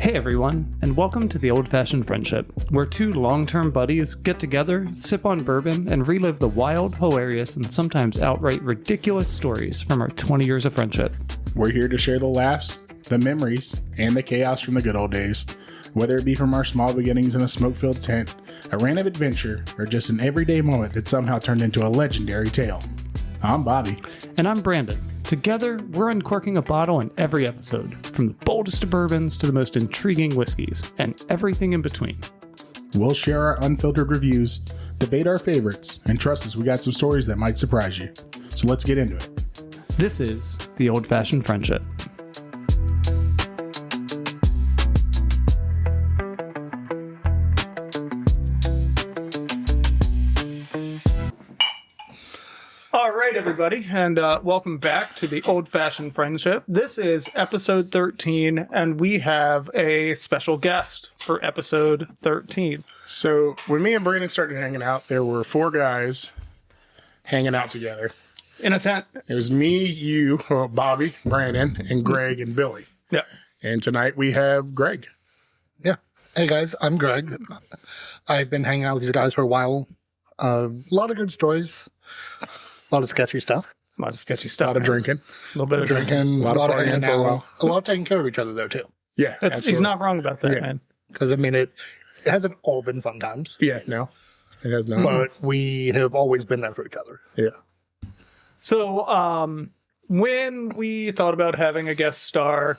Hey everyone, and welcome to The Old-Fashioned Friendship, where two long-term buddies get together, sip on bourbon, and relive the wild, hilarious, and sometimes outright ridiculous stories from our 20 years of friendship. We're here to share the laughs, the memories, and the chaos from the good old days, whether it be from our small beginnings in a smoke-filled tent, a random adventure, or just an everyday moment that somehow turned into a legendary tale. I'm Bobby. And I'm Brandon. Together, we're uncorking a bottle in every episode, from the boldest of bourbons to the most intriguing whiskeys, and everything in between. We'll share our unfiltered reviews, debate our favorites, and trust us, we got some stories that might surprise you. So let's get into it. This is The Old-Fashioned Friendship. All right, everybody, and welcome back to The Old-Fashioned Friendship. This is episode 13, and we have a special guest for episode 13. So when me and Brandon started hanging out, there were four guys hanging out together. In a tent. It was me, you, Bobby, Brandon, and Greg and Billy. Yeah. And tonight we have Greg. Yeah. Hey, guys, I'm Greg. I've been hanging out with these guys for a while. A lot of good stories. A lot of sketchy stuff. A lot of sketchy A stuff. lot of drinking. A little bit of drinking. A lot of hanging partying for a while. out. A lot of taking care of each other, though, too. Yeah, He's not wrong about that, Yeah. man. Because, I mean, it hasn't all been fun times. Yeah, no. It has not. But we have always been there for each other. Yeah. So, when we thought about having a guest star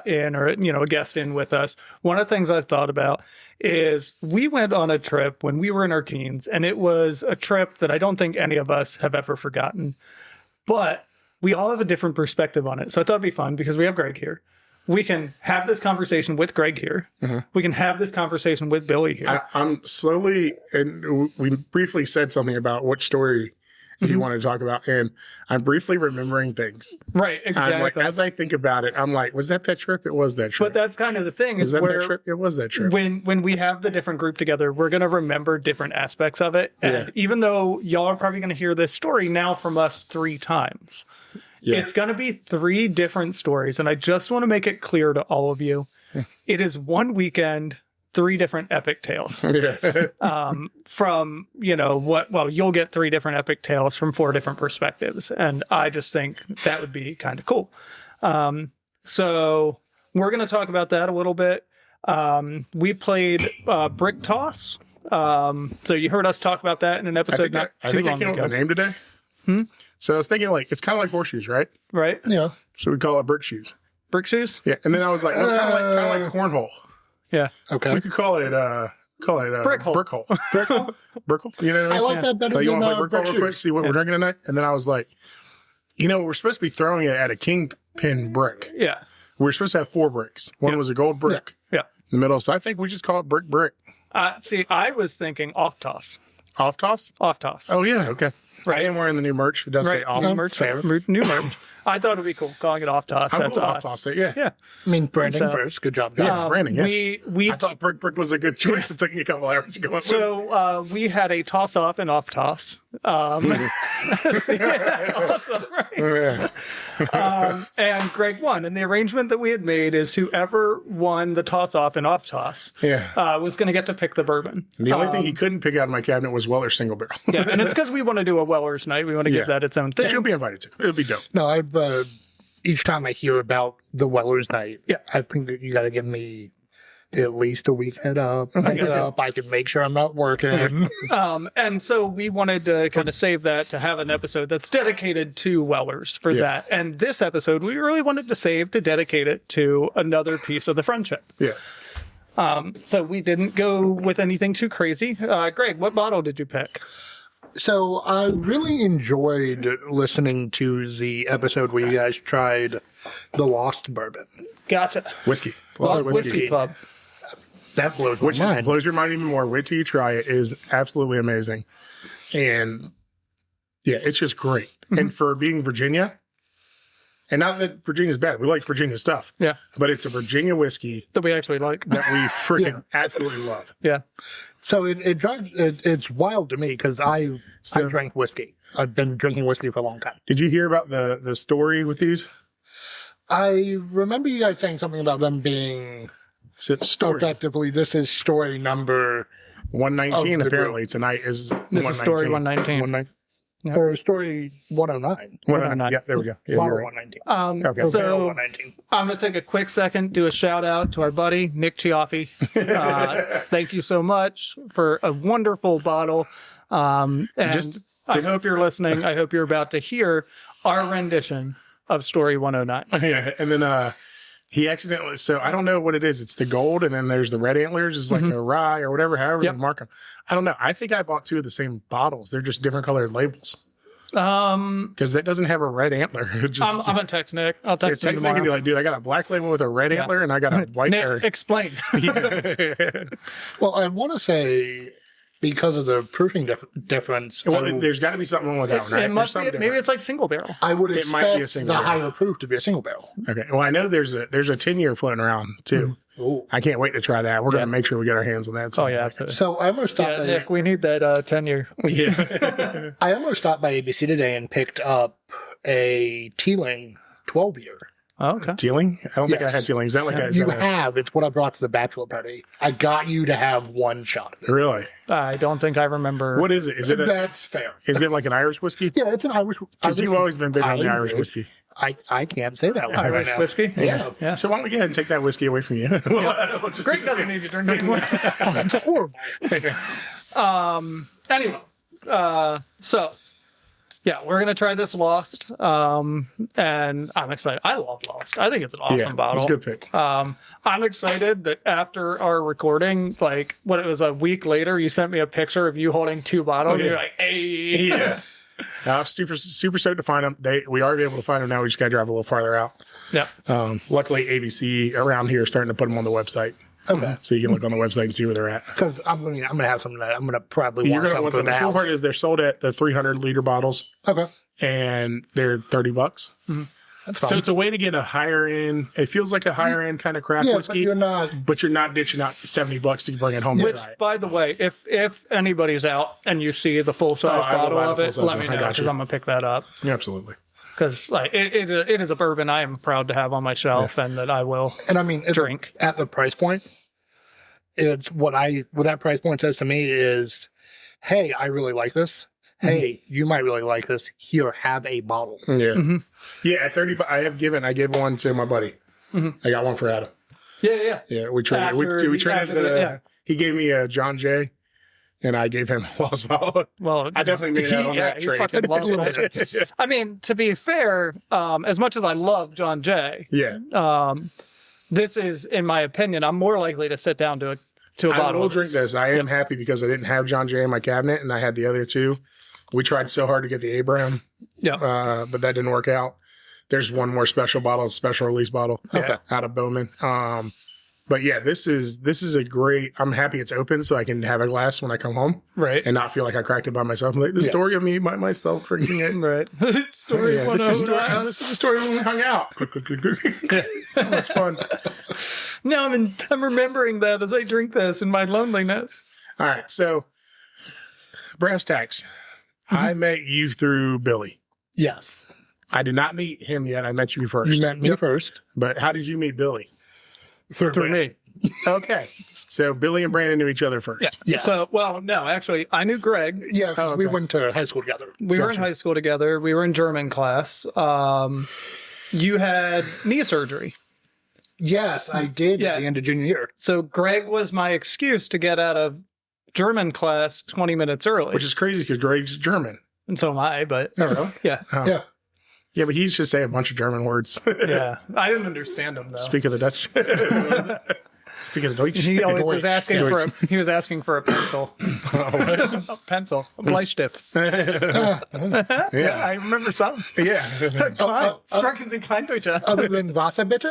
in, or, a guest in with us, one of the things I thought about is we went on a trip when we were in our teens, and it was a trip that I don't think any of us have ever forgotten. But we all have a different perspective on it. So I thought it'd be fun because we have Greg here. We can have this conversation with Greg here. Mm-hmm. We can have this conversation with Billy here. I'm slowly, and we briefly said something about which story you want to talk about, and I'm briefly remembering things. Right, exactly. I'm like, as I think about it, I'm like, was that trip? It was that trip. But that's kind of the thing. Was that that trip? It was that trip. When we have the different group together, we're going to remember different aspects of it. And even though y'all are probably going to hear this story now from us 3 times, it's going to be 3 different stories. And I just want to make it clear to all of you, it is one weekend, 3 different epic tales. From, you'll get 3 different epic tales from 4 different perspectives. And I just think that would be kind of cool. So we're going to talk about that a little bit. We played Brick Toss. So you heard us talk about that in an episode I think I came up with the name today. So I was thinking, it's kind of like horseshoes, right? Right. Yeah. So we call it brick shoes. Brick shoes? Yeah. And then I was like, it's kind of like cornhole. Yeah. Okay. We could call it brick hole. Brick hole. Brick hole. You know what I mean? I like that better You than want to play brick hole real quick? shoes. See what we're drinking tonight? And then I was like, we're supposed to be throwing it at a kingpin brick. Yeah. We're supposed to have 4 bricks. One was a gold brick. Yeah. In the middle. So I think we just call it brick. See, I was thinking off toss. Off toss? Off toss. Oh, yeah. Okay. Right. I am wearing the new merch. It does say off. New merch. New merch. I thought it'd be cool calling it off toss. That's cool us. off toss it. Yeah. Yeah. I mean, branding first. Good job, guys. Yeah, it's branding. Yeah. We I thought brick was a good choice. It took me a couple hours to go up. So we had a toss off and off toss. Awesome, right? And Greg won. And the arrangement that we had made is whoever won the toss off and off toss was going to get to pick the bourbon. And the only thing he couldn't pick out of my cabinet was Weller's Single Barrel. Yeah, and it's because we want to do a Weller's night. We want to give that its own thing. You'll be invited to. It'll be dope. No, I've each time I hear about the Weller's night, I think that you got to give me at least a week head up. I can make sure I'm not working. And so we wanted to kind of save that to have an episode that's dedicated to Weller's for that. And this episode, we really wanted to save to dedicate it to another piece of the friendship. Yeah. So we didn't go with anything too crazy. Greg, what bottle did you pick? So I really enjoyed listening to the episode where you guys tried the Lost Bourbon. Gotcha. Whiskey. Lost Whiskey Club. That blows my mind. Blows your mind even more. Wait till you try it. It is absolutely amazing. And it's just great. And for being Virginia, and not that Virginia's bad. We like Virginia stuff. Yeah. But it's a Virginia whiskey that we actually like. That we freaking absolutely love. Yeah. So it's wild to me because I drank whiskey. I've been drinking whiskey for a long time. Did you hear about the story with these? I remember you guys saying something about them being So it's story Effectively, this is story number 119. Apparently, tonight is This is story 119. 119. Yep. Or story 109. 109. Yeah, there we go. Yeah, Bottle you're right. 119. Okay. So 119. I'm going to take a quick second, do a shout out to our buddy, Nick Chiaffi. Thank you so much for a wonderful bottle. And I hope you're listening. I hope you're about to hear our rendition of Story 109. Yeah, and then he accidentally, so I don't know what it is. It's the gold, and then there's the red antlers. It's like a rye or whatever, however they mark them. I don't know. I think I bought 2 of the same bottles. They're just different colored labels. Because that doesn't have a red antler. I'm going to text Nick. I'll text him Nick tomorrow. and be like, dude, I got a black label with a red antler, and I got a white. Nick, explain. Well, I want to say, because of the proofing difference, Well, there's got to be something wrong with that one, right? It must be, maybe it's like single barrel. I would It might be a expect single the barrel. higher proof to be a single barrel. Okay. Well, I know there's a 10-year floating around too. Ooh. I can't wait to try that. We're going to make sure we get our hands on that. Oh, yeah. Absolutely. So I almost stopped. Yeah, Nick, we need that 10-year. Yeah. I almost stopped by ABC today and picked up a Teeling 12-year. Oh, okay. Teeling? I don't think I Yes. had Teeling. Is that like a? You have. It's what I brought to the bachelor party. I got you to have one shot of it. Really? I don't think I remember. What is it? Is it That's fair. is it like an Irish whiskey? Yeah, it's an Irish. Because you've always been big on the Irish whiskey. I can't say that one Irish right now. whiskey? Yeah. So why don't we go ahead and take that whiskey away from you? We'll just Greg doesn't need to drink anymore. Oh, that's horrible. Anyway, so yeah, we're gonna try this Lost, and I'm excited. I love Lost. I think it's an awesome bottle. It's a good pick. I'm excited that after our recording, like when it was a week later, you sent me a picture of you holding 2 bottles. Oh, yeah. And you're like, hey, Yeah. I'm super stoked to find them. We are able to find them now. We just got to drive a little farther out. yeah. Luckily, ABC around here is starting to put them on the website. Okay. So you can look on the website and see where they're at. Because I'm gonna have some of that. I'm gonna probably You're want going to want some some. for The the cool part house. is they're sold at the 300-liter bottles, Okay. and they're $30. That's fine. So it's a way to get a higher end. It feels like a higher end kind of craft yeah, whiskey, but you're not. ditching out $70 to bring it home to Which, try it. by the way, if anybody's out and you see the full size I will bottle buy the of it, full-size let me one. I know got because you. I'm gonna pick that up. Yeah, absolutely. Because like it is a bourbon I am proud to have on my shelf and that I will And I mean, drink. at the price point. It's what that price point says to me is, hey, I really like this. Hey, you might really like this. Here, have a bottle. Yeah, yeah. At 30, I gave one to my buddy. I got one for Adam. Yeah. Yeah, we traded. After We traded. yeah. He gave me a John Jay, and I gave him a Lost bottle. Well, I definitely made out on that he trade. fucking lost it. I mean, to be fair, as much as I love John Jay, Yeah, this is, in my opinion, I'm more likely to sit down to a I bottle. will of drink this. I am happy because I didn't have John Jay in my cabinet, and I had the other 2. We tried so hard to get the Abraham, Yeah. but that didn't work out. There's one more special bottle, special release bottle out of Bowman. But yeah, this is a great. I'm happy it's open so I can have a glass when I come home, Right. and not feel like I cracked it by myself. I'm like the story of me by myself drinking it. Right. Story Yeah, 109. this is the story when we hung out. So much fun. No, I'm remembering that as I drink this in my loneliness. All right, so brass tacks. I met you through Billy. Yes. I did not meet him yet. I met you first. You met me first. But how did you meet Billy? Through me. Okay. So Billy and Brandon knew each other first. Yeah. Yes. So, well, no, actually, I knew Greg. Yeah, 'cause we okay. went to high school together. We were in high school together. We were in German class. You had knee surgery. Yes, I did at the end of junior year. So Greg was my excuse to get out of German class 20 minutes early. Which is crazy because Greg's German. And so am I, but Oh, really? yeah. Oh. Yeah. Yeah, but he used to say a bunch of German words. Yeah. I didn't understand him, though. Speak of the Dutch. Speak of the Deutsch. He always was Deutsch. asking Deutsch. for a pencil. A pencil. A Bleistift. Yeah, I remember something. Yeah. Sprechen Sie kein Deutsch? Other than Wasser, bitte?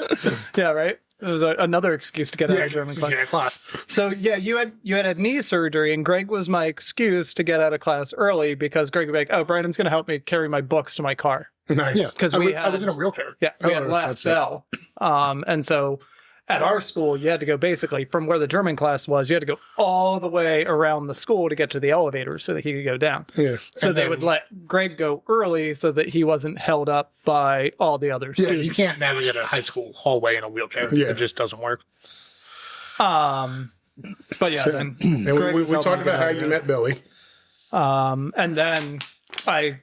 Yeah, right? It was another excuse to get out of German class. Yeah, class. So yeah, you had knee surgery, and Greg was my excuse to get out of class early because Greg would be like, "Oh, Brandon's going to help me carry my books to my car." Nice. Yeah, Because I was in a wheelchair. Yeah, we had Oh, last that's it. bell. And so at our school, you had to go basically from where the German class was, you had to go all the way around the school to get to the elevator so that he could go down. Yeah. So they would let Greg go early so that he wasn't held up by all the other Yeah, students. you can't navigate a high school hallway in a wheelchair. Yeah. It just doesn't work. But yeah, So, then and Greg we was helping talked me get about how out of you it. met Billy. And then I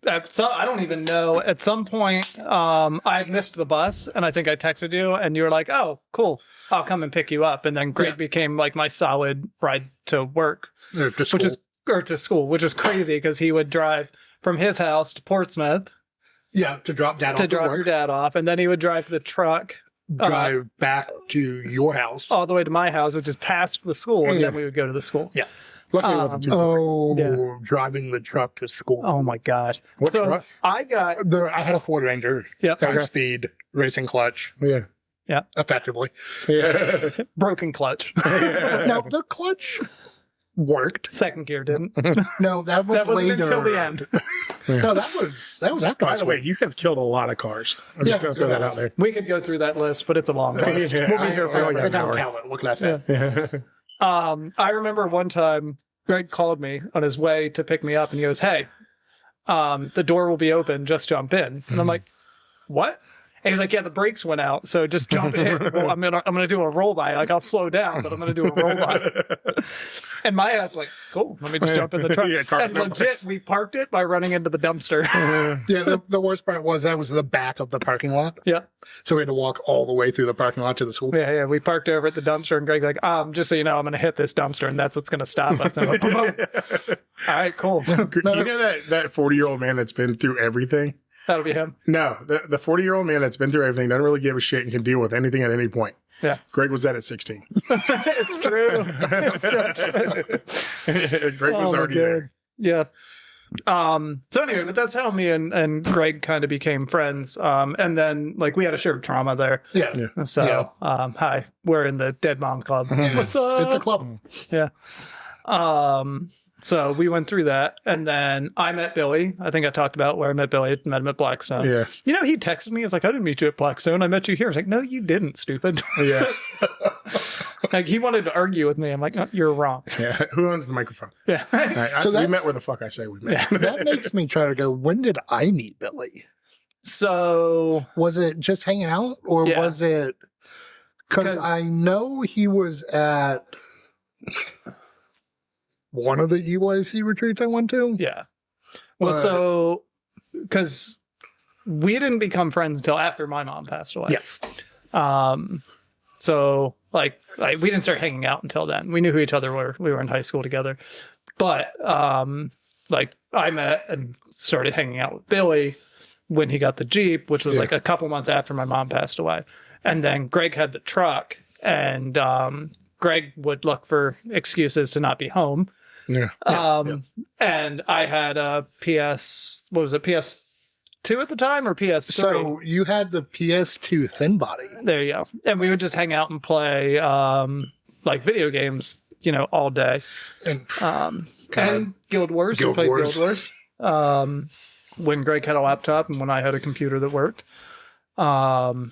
don't even know. At some point, I had missed the bus, and I think I texted you, and you were like, "Oh, cool, I'll come and pick you up." And then Greg became like my solid ride to work, to school, which is crazy because he would drive from his house to Portsmouth. Yeah, to drop dad off to drop your dad off, and then he would drive the truck. Drive back to your house. All the way to my house, which is past the school, and then we would go to the school. Yeah. Luckily, it wasn't too far. Driving the truck to school. Oh my gosh! What truck? I had a Ford Ranger. Yep. High speed racing clutch. Yeah. Effectively. Yeah. broken clutch. No, the clutch worked. Second gear didn't. No, that was That wasn't later. until the end. No, that was after. By the way, you have killed a lot of cars. I'm just going to throw that out there. We could go through that list, but it's a long list. Yeah. We'll be here for I I got don't an count it. What can I say? Yeah. I remember one time Greg called me on his way to pick me up, and he goes, "Hey, the door will be open. Just jump in." And I'm like, "What?" And he's like, "Yeah, the brakes went out, so just jump in. Well, I'm gonna do a roll by. Like I'll slow down, but I'm gonna do a roll by." And my ass was like, "Cool, let me just jump in the truck." And legit, we parked it by running into the dumpster. Yeah, the worst part was that was the back of the parking lot. Yeah. So we had to walk all the way through the parking lot to the school. Yeah. We parked over at the dumpster, and Greg's like, just so you know, I'm gonna hit this dumpster, and that's what's gonna stop us. And I'm like, all right, cool. You know that 40-year-old man that's been through everything? That'll be him. No, the 40-year-old man that's been through everything doesn't really give a shit and can deal with anything at any point. Yeah. Greg was that at 16. It's true. It's so true. Greg was already there. Yeah. So anyway, but that's how me and Greg kind of became friends. And then like we had a shared trauma there. Yeah. So hi, we're in the Dead Mom Club. What's up? It's a club. Yeah. So we went through that, and then I met Billy. I think I talked about where I met Billy. Met him at Blackstone. Yeah. You know, he texted me. He was like, "I didn't meet you at Blackstone. I met you here." I was like, "No, you didn't, stupid." Yeah. Like he wanted to argue with me. I'm like, "No, you're wrong." Yeah. Who owns the microphone? Yeah. We met where the fuck I say we met. Yeah. That makes me try to go, when did I meet Billy? So Was it just hanging out, or was it... Because I know he was at one of the EYC retreats I went to. yeah. Well, so because we didn't become friends until after my mom passed away. Yeah. So like we didn't start hanging out until then. We knew who each other were. We were in high school together. But like I met and started hanging out with Billy when he got the Jeep, which was like a couple months after my mom passed away. And then Greg had the truck, and Greg would look for excuses to not be home. Yeah. And I had a PS2 at the time, or PS3? So you had the PS2 thin body. There you go. And we would just hang out and play like video games, all day. And Guild Wars. We played Guild Wars. When Greg had a laptop and when I had a computer that worked.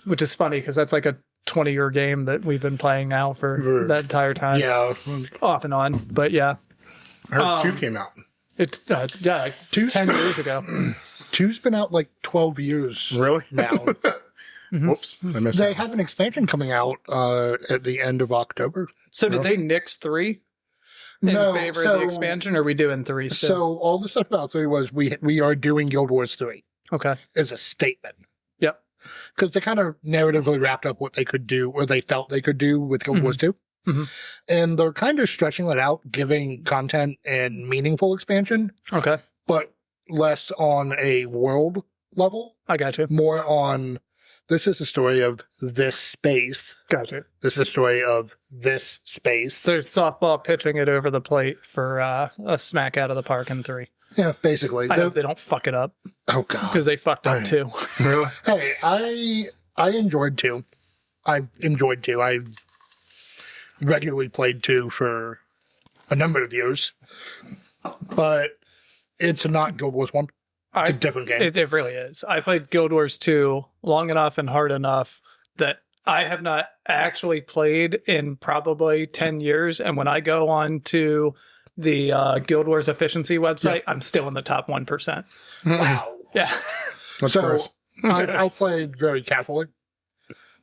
Which is funny because that's like a 20-year game that we've been playing now for that entire time. Yeah. Off and on. But yeah. I heard 2 came out. It's like 10 years ago. 2's been out like 12 years. Really? Now. Whoops. I missed They that. have an expansion coming out at the end of October. So did they nix 3 in favor of the expansion, or are we doing 3 still? So all the stuff about 3 was we are doing Guild Wars 3 Okay. as a statement. Yep. Because they kind of narratively wrapped up what they could do, or they felt they could do with Guild Wars 2. Mm-hmm. And they're kind of stretching that out, giving content and meaningful expansion, Okay. but less on a world level, I got you. more on this is a story of this space. Got you. This is a story of this space. So there's softball pitching it over the plate for a smack out of the park in 3. Yeah, basically. I hope they don't fuck it up, Oh, God. because they fucked up 2. Really? Hey, I enjoyed 2. I enjoyed 2. I regularly played 2 for a number of years. But it's not Guild Wars 1. It's a different game. It really is. I played Guild Wars 2 long enough and hard enough that I have not actually played in probably 10 years. And when I go on to the Guild Wars efficiency website, I'm still in the top 1%. Wow. Yeah. That's So gross. I played very casually.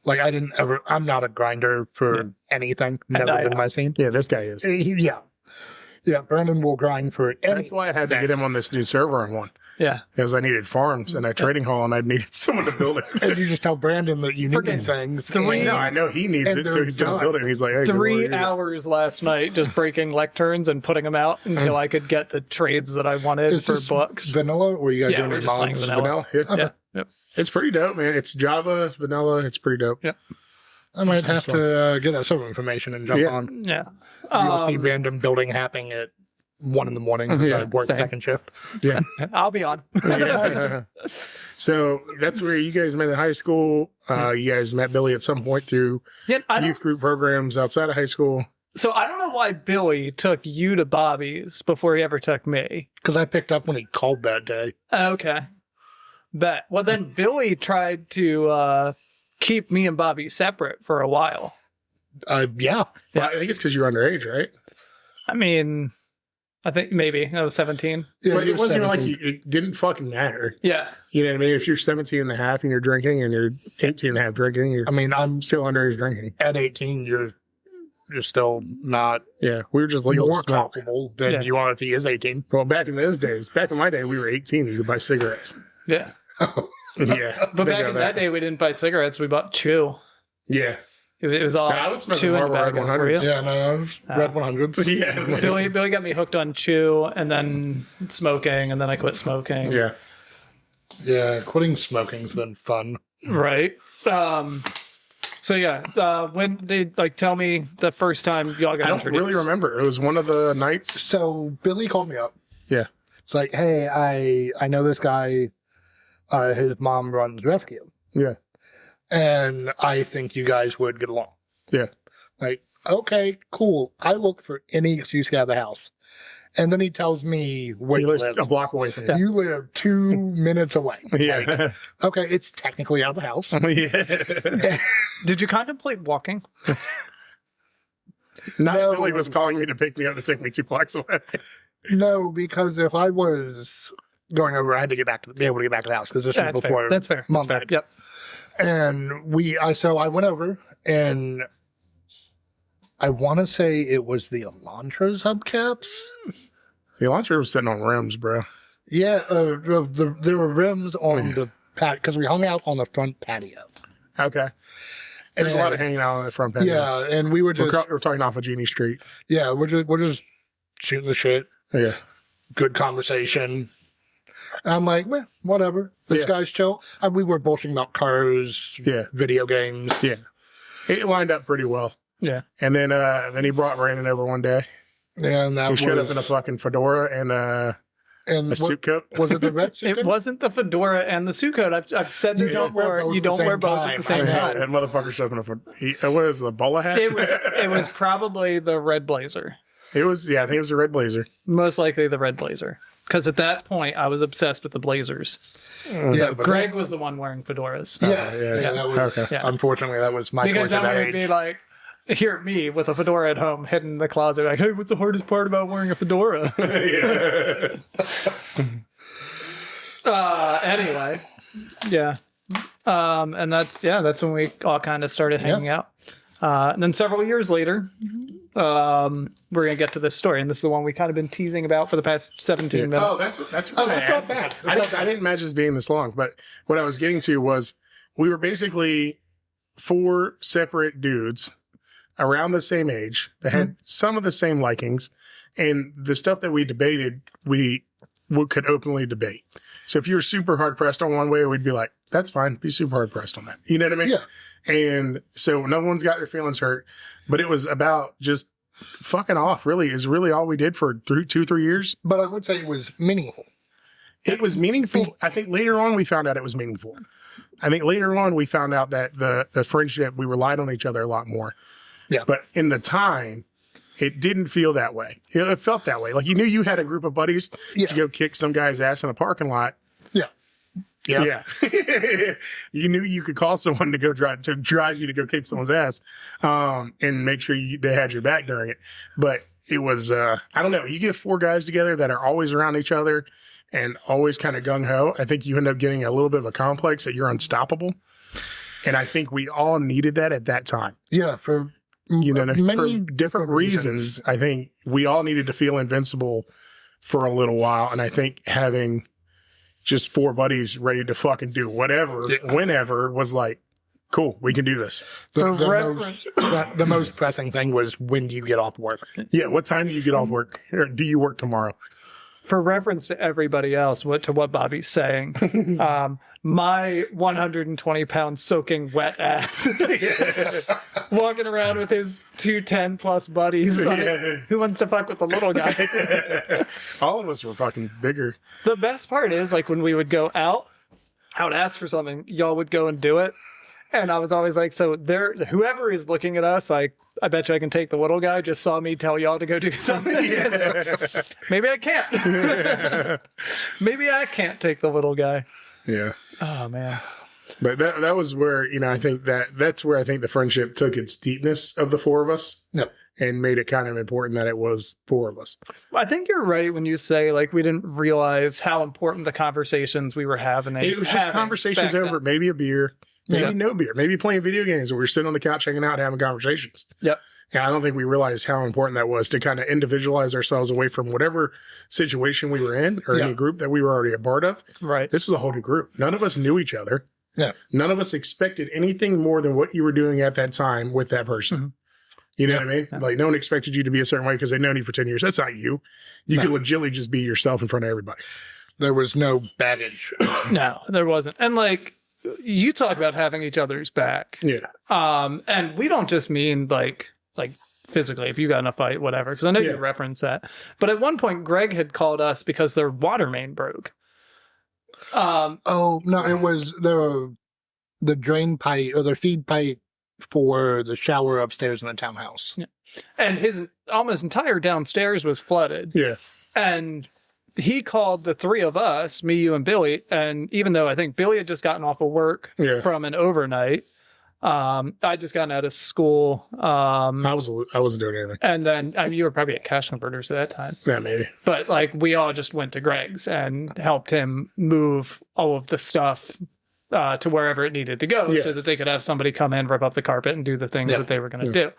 Like I'm not a grinder for anything. Never been my scene. Yeah, this guy is. Yeah. Yeah, Brandon will grind for anything. That's why I had to get him on this new server I won. Yeah. Because I needed farms and a trading hall, and I needed someone to build it. And you just tell Brandon that you need these things. No, I know he needs it, so he's going to build it. And he's like, hey, 3 hours last night just breaking lecterns and putting them out until I could get the trades that I wanted for books. Vanilla, or you guys doing we're just playing mods? vanilla. Yeah. Yeah. Yep. It's pretty dope, man. It's Java, vanilla. It's pretty dope. Yep. I might have to get that server information and jump on. Yeah. You'll see random building happening at 1 a.m. because I work second shift. Yeah. I'll be on. So that's where you guys met in high school. You guys met Billy at some point through youth group programs outside of high school. So I don't know why Billy took you to Bobby's before he ever took me. Because I picked up when he called that day. Okay. Bet. Well, then Billy tried to keep me and Bobby separate for a while. Yeah. Well, I think it's because you're underage, right? I mean, I think maybe I was 17. Yeah, but it wasn't even like it didn't fucking matter. Yeah. You know what I mean? If you're 17 and a half and you're drinking and you're 18 and a half drinking, I'm still underage drinking. At 18, you're still not we were just legal more comfortable than you are if he is 18. Well, back in those days, back in my day, we were 18 and you could buy cigarettes. Yeah. Yeah. But back in that day, we didn't buy cigarettes. We bought chew. Yeah. It was all I was chew in the bag. Red 100s. Yeah, no, Red 100s. Yeah. Billy got me hooked on chew and then smoking, and then I quit smoking. Yeah. Yeah, quitting smoking's been fun. Right. So yeah, when did tell me the first time y'all got introduced? I don't really remember. It was one of the nights. So Billy called me up. Yeah. It's like, hey, I know this guy. His mom runs rescue. Yeah. And I think you guys would get along. Yeah. Like, okay, cool. I look for any excuse to get out of the house. And then he tells me where you you live live. a block away from you. You live 2 minutes away. Yeah. Like, okay, it's technically out of the house. Yeah. Did you contemplate walking? No. Billy was calling me to pick me up to take me 2 blocks away. No, because if I was going over, I had to be able to get back to the house because this was before. Fair. That's fair. Mom That's fair. died. Yep. And so I went over, and I want to say it was the Elantra's hubcaps. The Elantra was sitting on rims, bro. Yeah, there were rims on the patio because we hung out on the front patio. Okay. There's a lot of hanging out on the front patio. Yeah, and we were just we're talking off of Genie Street. Yeah, we're just shooting the shit. Yeah. Good conversation. And I'm like, whatever. This guy's chill. And we were bullshitting about cars, video games. Yeah. It lined up pretty well. Yeah. And then he brought Brandon over one day. Yeah, and that he showed up in a fucking fedora and a suit coat. Was it the red suit coat? It wasn't the fedora and the suit coat. I've said this before. You don't wear both at the same time. That motherfucker showed up in a fedora. What is it, a bowler hat? It was probably the red blazer. It was, I think it was a red blazer. Most likely the red blazer. Because at that point, I was obsessed with the blazers. So Greg was the one wearing fedoras. Yes. That was, unfortunately, that was my because choice at that then we'd be like, hear me with a fedora at home, hidden in the closet, like, hey, what's the hardest part about wearing a fedora? Anyway. Yeah. And that's when we all kind of started hanging out. And then several years later, we're going to get to this story. And this is the one we kind of been teasing about for the past 17 minutes. Oh, that's not bad. I didn't imagine this being this long, but what I was getting to was we were basically 4 separate dudes around the same age that had some of the same likings, and the stuff that we debated, we could openly debate. So if you were super hard pressed on one way, we'd be like, that's fine. Be super hard pressed on that. You know what I mean? Yeah. And so no one's got their feelings hurt, but it was about just fucking off, really, is really all we did for 2-3 years. But I would say it was meaningful. It was meaningful. I think later on we found out it was meaningful. I think later on we found out that the friendship, we relied on each other a lot more. Yeah. But in the time, it didn't feel that way. It felt that way. Like you knew you had a group of buddies to go kick some guy's ass in a parking lot. Yeah. You knew you could call someone to go drive you to go kick someone's ass, and make sure they had your back during it. But it was, I don't know. You get 4 guys together that are always around each other and always kind of gung ho. I think you end up getting a little bit of a complex that you're unstoppable. And I think we all needed that at that time. Yeah, for for different reasons. I think we all needed to feel invincible for a little while. And I think having just 4 buddies ready to fucking do whatever, whenever was like, cool, we can do this. The most pressing thing was, when do you get off work? Yeah, what time do you get off work? Or do you work tomorrow? For reference to everybody else, what Bobby's saying, my 120-pound soaking wet ass walking around with his 210+ buddies. Who wants to fuck with the little guy? All of us were fucking bigger. The best part is, like, when we would go out, I would ask for something, y'all would go and do it. And I was always like, so whoever is looking at us, like, I bet you I can take the little guy, just saw me tell y'all to go do something. Maybe I can't. Maybe I can't take the little guy. Yeah. Oh, man. But that was where, I think that's where I think the friendship took its deepness of the 4 of us. Yep. And made it kind of important that it was 4 of us. I think you're right when you say, like, we didn't realize how important the conversations we were having. It was just conversations over maybe a beer. Maybe no beer. Maybe playing video games, or we were sitting on the couch hanging out having conversations. Yep. And I don't think we realized how important that was to kind of individualize ourselves away from whatever situation we were in or any group that we were already a part of. Right. This is a whole new group. None of us knew each other. Yeah. None of us expected anything more than what you were doing at that time with that person. Mm-hmm. You know what I mean? Yeah. Like, no one expected you to be a certain way because they've known you for 10 years. That's not you. You could legitimately just be yourself in front of everybody. There was no baggage. No, there wasn't. And, like, you talk about having each other's back. Yeah. And we don't just mean like physically, if you got in a fight, whatever, because I know you referenced that. But at one point, Greg had called us because their water main broke. No, it was the drain pipe or the feed pipe for the shower upstairs in the townhouse. Yeah. And his almost entire downstairs was flooded. Yeah. And he called the 3 of us, me, you, and Billy. And even though I think Billy had just gotten off of work from an overnight, I just gotten out of school. I wasn't doing anything. And then you were probably at Cash Converters at that time. Yeah, maybe. But, like, we all just went to Greg's and helped him move all of the stuff to wherever it needed to go so that they could have somebody come in, rip up the carpet, and do the things that they were going to do.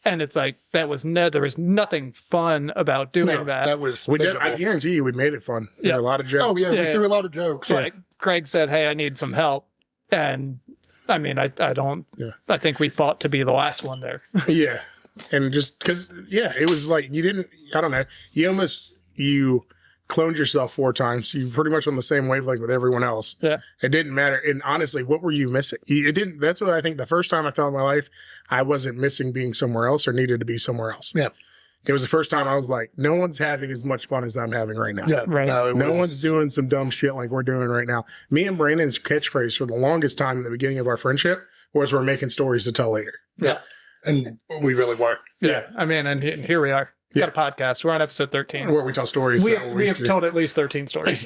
And it's like, there was nothing fun about doing that. I guarantee you we made it fun. There were a lot of jokes. Oh, yeah, we threw a lot of jokes. Like, Greg said, hey, I need some help. And, I mean, I think we fought to be the last one there. Yeah. And just because, it was like, I don't know, you cloned yourself 4 times. You pretty much on the same wavelength with everyone else. Yeah. It didn't matter. And honestly, what were you missing? That's what I think the first time I felt in my life, I wasn't missing being somewhere else or needed to be somewhere else. Yeah. It was the first time I was like, no one's having as much fun as I'm having right now. Yeah, right. No one's doing some dumb shit like we're doing right now. Me and Brandon's catchphrase for the longest time in the beginning of our friendship was, we're making stories to tell later. Yeah. And we really were. Yeah. I mean, and here we are. Got a podcast. We're on episode 13. Where we tell stories. We have told at least 13 stories.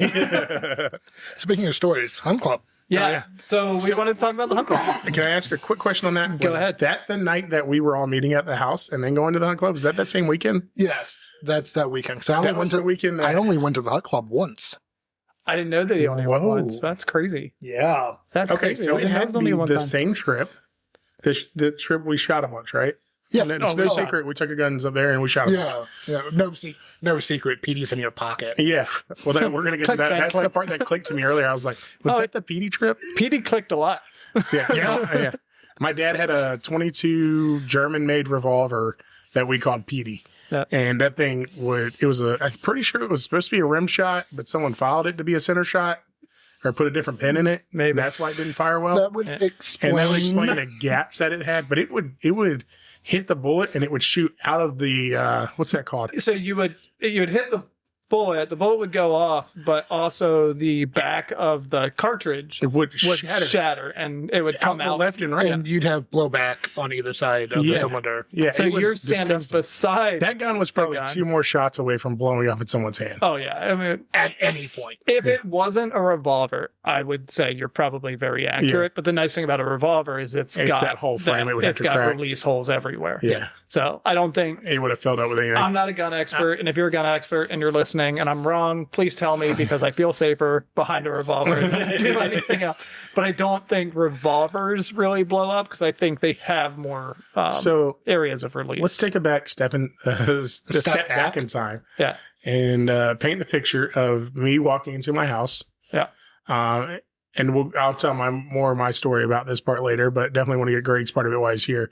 Speaking of stories, Hunt Club. Yeah. So we want to talk about the Hunt Club. Can I ask a quick question on that? Go ahead. That the night that we were all meeting at the house and then going to the Hunt Club? Is that same weekend? Yes, that's that weekend. I only went to the Hunt Club once. I didn't know that he only went once. That's crazy. Yeah. That's crazy. So it had to be the same trip. The trip we shot a bunch, right? Yeah, it's no secret. We took our guns up there and we shot them. Yeah. No secret. PD's in your pocket. Yeah. Well, we're going to get to that. That's the part that clicked to me earlier. I was like, was that the PD trip? PD clicked a lot. Yeah. My dad had a 22 German-made revolver that we called PD. Yeah. And that thing I'm pretty sure it was supposed to be a rim shot, but someone filed it to be a center shot or put a different pin in it. Maybe. That's why it didn't fire well. That would explain. And that would explain the gaps that it had, but it would hit the bullet and it would shoot out of the what's that called? So you would hit the bullet would go off, but also the back of the cartridge would shatter and it would come out left and right. And you'd have blowback on either side of the cylinder. Yeah. So you're standing beside that gun was probably 2 more shots away from blowing up in someoone's hand. Oh yeah. I mean, at any point. If it wasn't a revolver, I would say you're probably very accurate. But the nice thing about a revolver is it's got that whole frame. It's got release holes everywhere. Yeah. So I don't think it would have filled up with anything. I'm not a gun expert, and if you're a gun expert and you're listening listening and I'm wrong, please tell me, because I feel safer behind a revolver than I do anything else. But I don't think revolvers really blow up because I think they have more areas of release. Let's take a step back in time. Yeah. And paint the picture of me walking into my house. Yeah. And I'll tell more of my story about this part later, but definitely want to get Greg's part of it while he's here.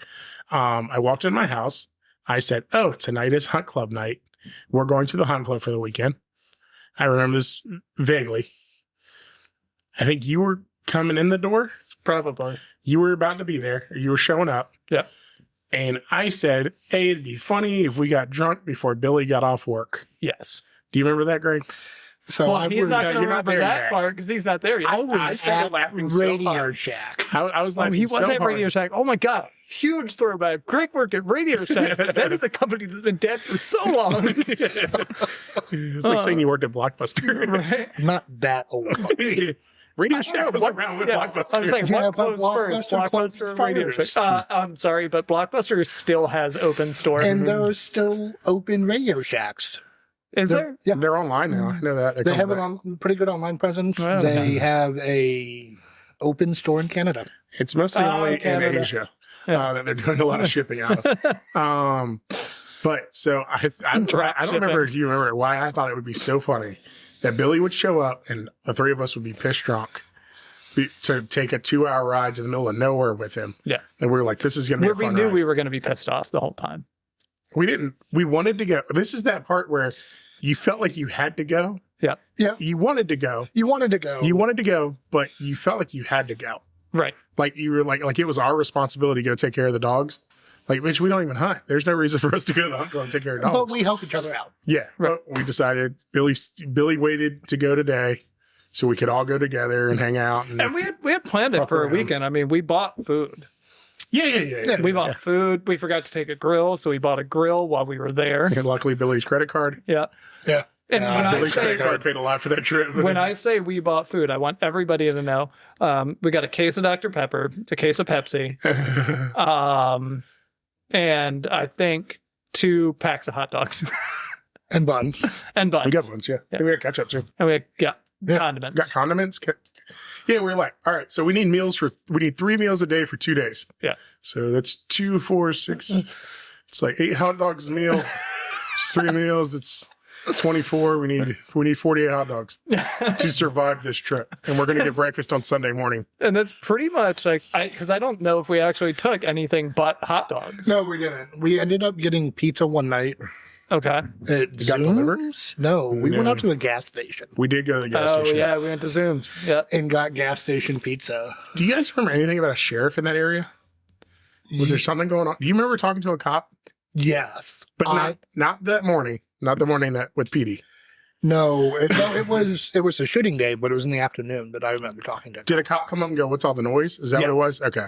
I walked in my house. I said, "Oh, tonight is hunt club night. We're going to the hunt club for the weekend." I remember this vaguely. I think you were coming in the door. Probably. You were about to be there. You were showing up. Yeah. And I said, "Hey, it'd be funny if we got drunk before Billy got off work." Yes. Do you remember that, Greg? So he's not going to remember that part because he's not there yet. I started at laughing Radio so hard. Shack. I was laughing he was so at hard. Radio Shack. Oh my God. Huge throwback. Greg worked at Radio Shack. That is a company that's been dead for so long. It's like saying you worked at Blockbuster. Right? Not that old. Radio Shack was around with Blockbuster. I was like, Yeah, what but closed first? Blockbuster Blockbuster or Radio closed Shack? I'm sorry, but Blockbuster still has open store. And there are still open Radio Shacks. Is there? Yeah. They're online now. I know that. They have a pretty good online presence. Well, They have a open store in Canada. It's mostly only in Canada. Asia that they're doing a lot of shipping out of. But so I don't remember if you remember why I thought it would be so funny that Billy would show up and the three of us would be pissed drunk to take a 2-hour ride to the middle of nowhere with him. Yeah. And we were like, this is going to be a We fun knew ride. we were going to be pissed off the whole time. We didn't. We wanted to go. This is that part where you felt like you had to go. Yeah. Yeah. You wanted to go. You wanted to go. You wanted to go, but you felt like you had to go. Right. Like you were like it was our responsibility to go take care of the dogs. Like, bitch, we don't even hunt. There's no reason for us to go to the hunt club and take care of dogs. But we help each other out. Yeah. Right. But we decided Billy waited to go today so we could all go together and hang out. And we had planned it for a weekend. I mean, we bought food. Yeah. We bought food. We forgot to take a grill, so we bought a grill while we were there. And luckily, Billy's credit card. Yeah. Yeah. And when I Billy's say credit card paid a lot for that trip. when I say we bought food, I want everybody to know we got a case of Dr. Pepper, a case of Pepsi, and I think 2 packs of hot dogs And buns. and buns. we got ones, yeah. We got ketchup too. And we had, Yeah. condiments. Got condiments. Yeah, we were like, all right, so we need 3 meals a day for 2 days. Yeah. So that's 2, 4, 6. It's like 8 hot dogs a meal. It's 3 meals. It's 24. We need 48 hot dogs to survive this trip. And we're going to get breakfast on Sunday morning. And that's pretty much like, because I don't know if we actually took anything but hot dogs. No, we didn't. We ended up getting pizza one night. Okay. It got delivered? No, we No. went out to a gas station We did go to the gas Oh, station. yeah, we went to Zoom's. Yeah. and got gas station pizza. Do you guys remember anything about a sheriff in that area? Was there something going on? Do you remember talking to a cop? Yes. But not that morning. Not the morning that with Petey. No, it was a shooting day, but it was in the afternoon that I remember talking to. Did a cop come up and go, "What's all the noise?" Is that Yeah. what it was? Okay.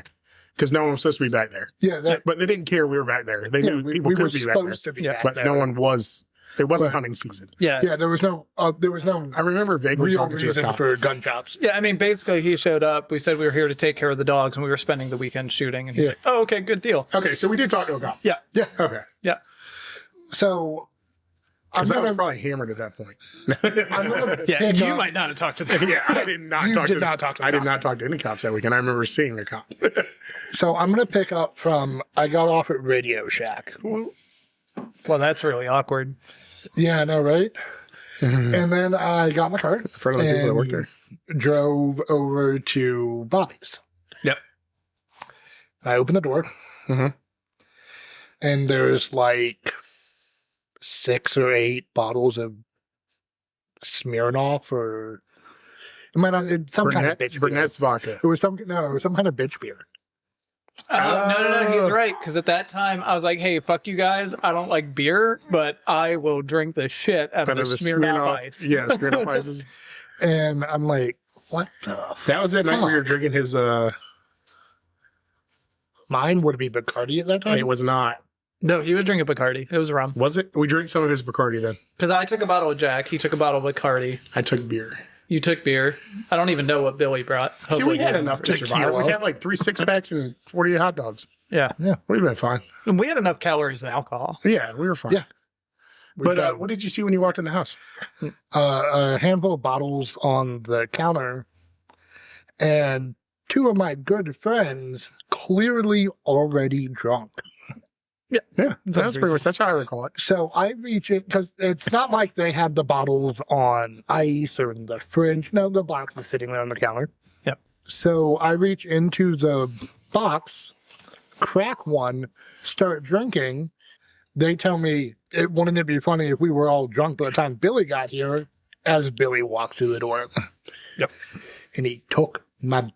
Because no one was supposed to be back there. Yeah, But they didn't care we were back there. They knew people we could were be back there. supposed to be Yeah. back But there. no one was. It wasn't Right. hunting season. Yeah. Yeah, there was no I remember vaguely real talking to a reason cop. for gunshots. Yeah, I mean, basically, he showed up. We said we were here to take care of the dogs, and we were spending the weekend shooting. And he's like, "Oh, okay, good deal." Okay, so we did talk to a cop. Yeah, Yeah. Okay. yeah. So I'm Because I was gonna, probably hammered at that point. I'm gonna Yeah, pick you up- might not have talked to them. Yeah, I did not You talk did to not talk to a I did cop. not talk to any cops that weekend. I remember seeing a cop. So I'm gonna pick up from I got off at Radio Shack. Well, that's really awkward. Yeah, I know, right? And then I got in the car In front of the people that worked there. drove over to Bobby's. Yep. I opened the door, Mhm. and there's like 6 or 8 bottles of Smirnoff, or it might not, it's some kind of bitch beer. Burnett's vodka. It was some kind of bitch beer. No, he's right. Because at that time, I was like, "Hey, fuck you guys. I don't like beer, but I will drink the shit out of But the it was Smirnoff Ice." Yeah, Smirnoff Ices. And I'm like, what the That was that night where you were fuck? drinking his. Mine would be Bacardi at that time. It was not. No, he was drinking Bacardi. It was rum. Was it? We drank some of his Bacardi then. Because I took a bottle of Jack. He took a bottle of Bacardi. I took beer. You took beer. I don't even know what Billy brought. See, Hopefully we had he enough to remembers. survive. We Tequila. had like 3 6-packs and 48 hot dogs. Yeah. We'd been fine. And we had enough calories and alcohol. Yeah, we were fine. Yeah. But what did you see when you walked in the house? A handful of bottles on the counter, and two of my good friends clearly already drunk. Yeah. That's pretty much, that's how I recall it. So I reach in, because it's not like they had the bottles on ice or in the fridge. No, the box is sitting there on the counter. Yep. So I reach into the box, crack one, start drinking. They tell me, wouldn't it be funny if we were all drunk by the time Billy got here, as Billy walked through the door. Yep. And he took my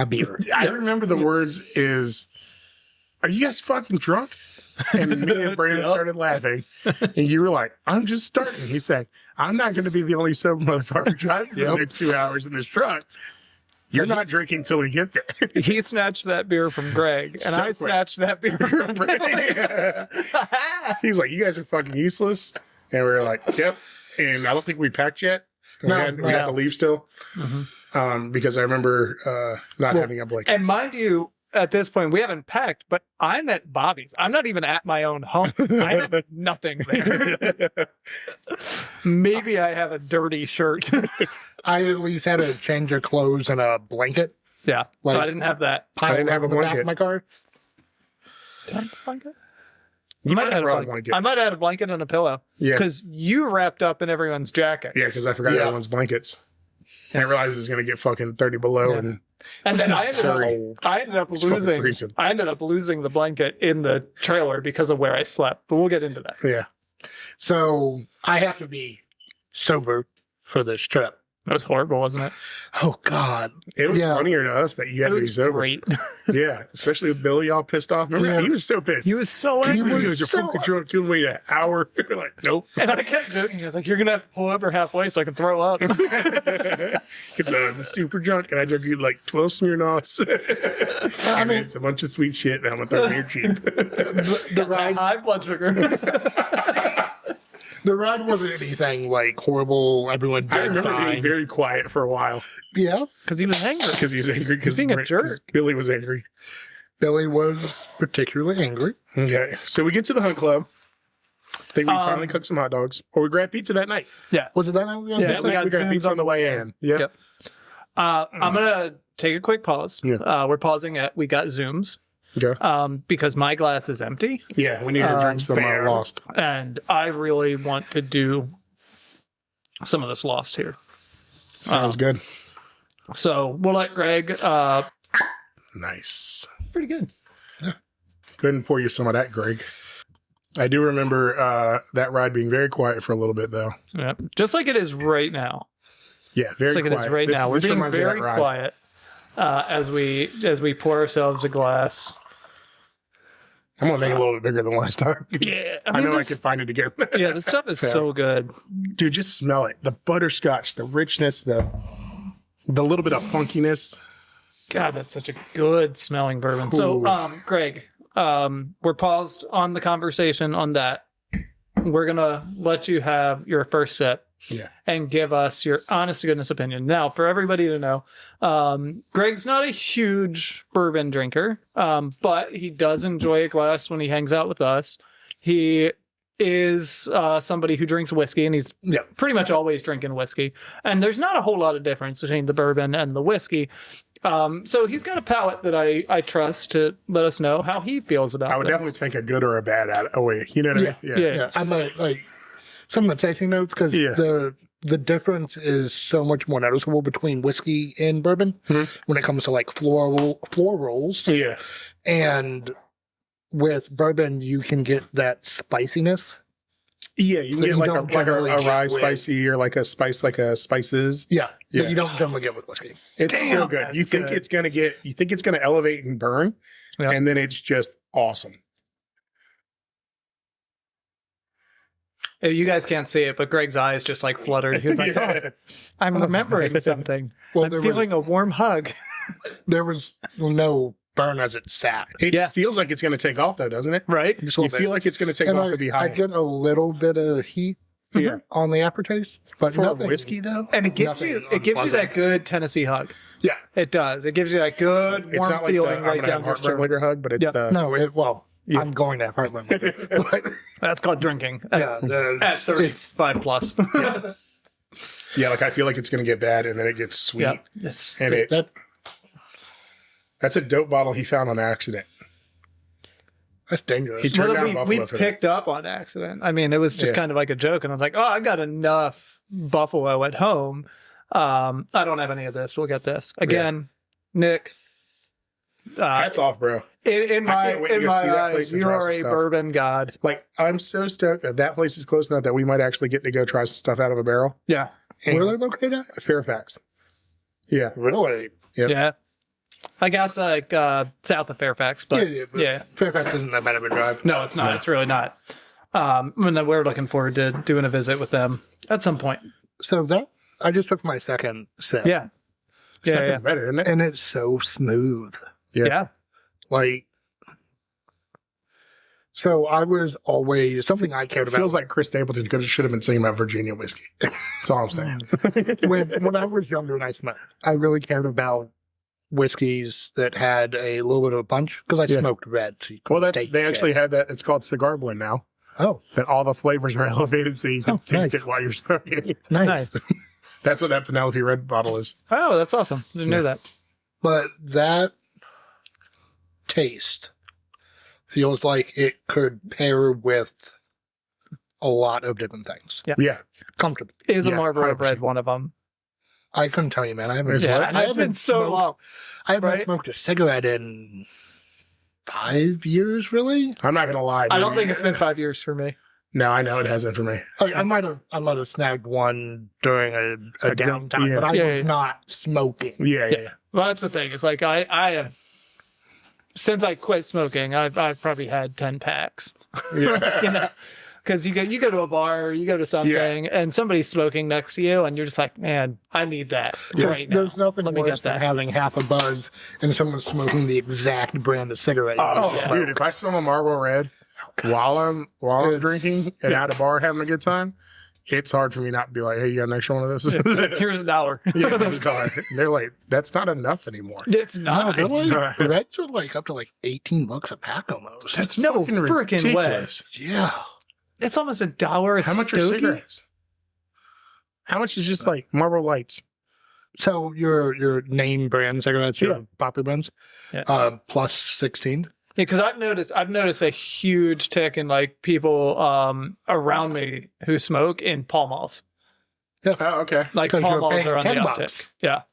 beer. I remember the words is, "Are you guys fucking drunk?" And me and Brandon started laughing. And you were like, "I'm just starting." He said, "I'm not going to be the only sober motherfucker driving for the next 2 hours in this truck. You're not drinking till we get there." He snatched that beer from Greg, and So I quick. snatched that beer from Brandon. He's like, "You guys are fucking useless." And we were like, "Yep." And I don't think we packed yet. We had to leave still. Because I remember not having a blanket. And mind you, at this point, we haven't packed, but I'm at Bobby's. I'm not even at my own home. I have nothing there. Maybe I have a dirty shirt. I at least had a change of clothes and a blanket. Yeah, Like- I didn't have that. I didn't have a in the back blanket. of my car. Did I have a blanket? You might have had a brought blanket. I might have had a blanket and a pillow. Yeah. Because you wrapped up in everyone's jacket. Yeah, because I forgot everyone's blankets. And I realized it was going to get fucking 30 below. Yeah. And then I ended up fucking losing. freezing. I ended up losing the blanket in the trailer because of where I slept. But we'll get into that. Yeah. So I have to be sober for this trip. That was horrible, wasn't it? Oh, God. It was Yeah. funnier to us that you had It to be was sober. great. Yeah. Especially with Billy all pissed off. Remember? Yeah. He was so pissed. He was so He angry. He was so- fucking drunk to wait an hour. We're like, nope. And I kept joking. I was like, "You're gonna have to pull over halfway so I can throw up." Because I was super drunk and I drank you like 12 Smirnoffs. I mean, it's a bunch of sweet shit and I'm going to throw it in your Jeep. The ride, High blood sugar. the ride wasn't anything like horrible. Everyone I did remember fine. being very quiet for a while Yeah. Because he was angry. because he was angry. Because being a jerk. Billy was angry. Billy was particularly angry. Okay. So we get to the hunt club. I think we finally cooked some hot dogs. Or we grabbed pizza that night. Yeah. Was it that night? Yeah, That we night got we grabbed Zooms pizza on the way in. Yep. Yep. I'm gonna take a quick pause. Yeah. We're pausing at we got Zooms. Okay. Because my glass is empty, Yeah, we need our drinks from our Lost. and I really want to do some of this Lost here. Sounds good. So we'll let Greg. Nice. Pretty good. Go ahead and pour you some of that, Greg. I do remember that ride being very quiet for a little bit, though. Yeah, just like it is right now. Yeah, very Just like quiet. it is right This- now. We're this being reminds me of very that ride. quiet as we pour ourselves a glass. I'm going to make it a little bit bigger than last time. Yeah, I know this, I can find it again. yeah, this stuff is so good. Dude, just smell it. The butterscotch, the richness, the little bit of funkiness. God, that's such a good smelling bourbon. So, Greg, we're paused on the conversation on that. We're gonna let you have your first sip. Yeah. And give us your honest to goodness opinion. Now, for everybody to know, Greg's not a huge bourbon drinker, but he does enjoy a glass when he hangs out with us. He is somebody who drinks whiskey, and he's pretty much always drinking whiskey. And there's not a whole lot of difference between the bourbon and the whiskey. So he's got a palate that I trust to let us know how he feels about it. I would definitely take a good or a bad away. You know what I mean? Yeah. Yeah, I might like some of the tasting notes because the difference is so much more noticeable between whiskey and bourbon when it comes to like florals. Yeah. And with bourbon, you can get that spiciness. Yeah, you can That get you like don't a generally rye get with- spicy or like a spices. Yeah, Yeah. that you don't generally get with whiskey. It's so good. You think it's gonna elevate and burn, and then it's just awesome. You guys can't see it, but Greg's eyes just like fluttered. He was like, "Oh, I'm remembering something. Well, I'm feeling a warm hug." There was no burn as it sat. It feels like it's gonna take off though, doesn't it? Right? Just a You little feel bit. like it's gonna take And off to be I high. get a little bit of heat on the aftertaste, but For nothing. whiskey though, And it gives Nothing you unpleasant. that good Tennessee hug. Yeah. It does. It gives you that good warm it's not like feeling I'm right gonna down have your heartburn throat. later hug, but it's the No, I'm going to have heart limit. That's called drinking. Yeah, At 35 plus. Yeah, like I feel like it's going to get bad and then it gets sweet. Yeah. That's a dope bottle he found on accident. That's dangerous. He turned down we Buffalo for that. picked up on accident. I mean, it was just kind of like a joke. And I was like, oh, I got enough Buffalo at home. I don't have any of this. We'll get this. Again, Nick. Hats off, bro. In my wait to go see that eyes, place and you try are some a stuff. bourbon god. Like, I'm so stoked that place is close enough that we might actually get to go try some stuff out of a barrel. Yeah. And Where are they located at? Fairfax. Yeah. Really? Yep. Yeah. Like outside south of Fairfax, but but Fairfax isn't that bad of a drive. No, it's not. No. It's really not. We're looking forward to doing a visit with them at some point. So I just took my second sip. Yeah. Second's better, isn't it? And it's so smooth. Yeah. Like, so I was always, something I cared about. Feels like Chris Stapleton should have been singing about Virginia whiskey. That's all I'm saying. when I was younger and I smoked, I really cared about whiskeys that had a little bit of a punch because I smoked red. So they actually had that. It's called cigar blend now. Oh. That all the flavors are elevated so you can taste it while you're smoking. Nice. That's what that Penelope Red bottle is. Oh, that's awesome. Didn't know that. But that taste feels like it could pair with a lot of different things. Yeah. Comfortably. Is a Marlboro 100%. Red one of them? I couldn't tell you, man. I haven't. It's been so long. I haven't smoked a cigarette in 5 years, really. I'm not gonna lie. I don't think it's been 5 years for me. No, I know it hasn't for me. I might have snagged one during a downtime, but I was not smoking. Yeah. Well, that's the thing. It's like I have since I quit smoking, I've probably had 10 packs. Yeah. Because you go to a bar, you go to something, and somebody's smoking next to you, and you're just like, man, I need that right now. There's nothing worse than having half a buzz and someone smoking the exact brand of cigarette. Dude, if I smell a Marlboro Red while I'm drinking and at a bar having a good time, it's hard for me not to be like, hey, you got an extra one of those? Here's $1. Yeah, $1. And they're like, that's not enough anymore. It's not. No, Reds are like up to like $18 a pack almost. That's no fucking freaking ridiculous. way. Yeah. It's almost $1 a How much are cigarettes? How much is just like Marlboro Lights? So your name brand cigarettes, your popular brands, plus 16. Yeah, because I've noticed a huge tick in like people around me who smoke in Pall Malls. Yeah. Oh, okay. Like Pall Malls are on the uptick. $10 Yeah.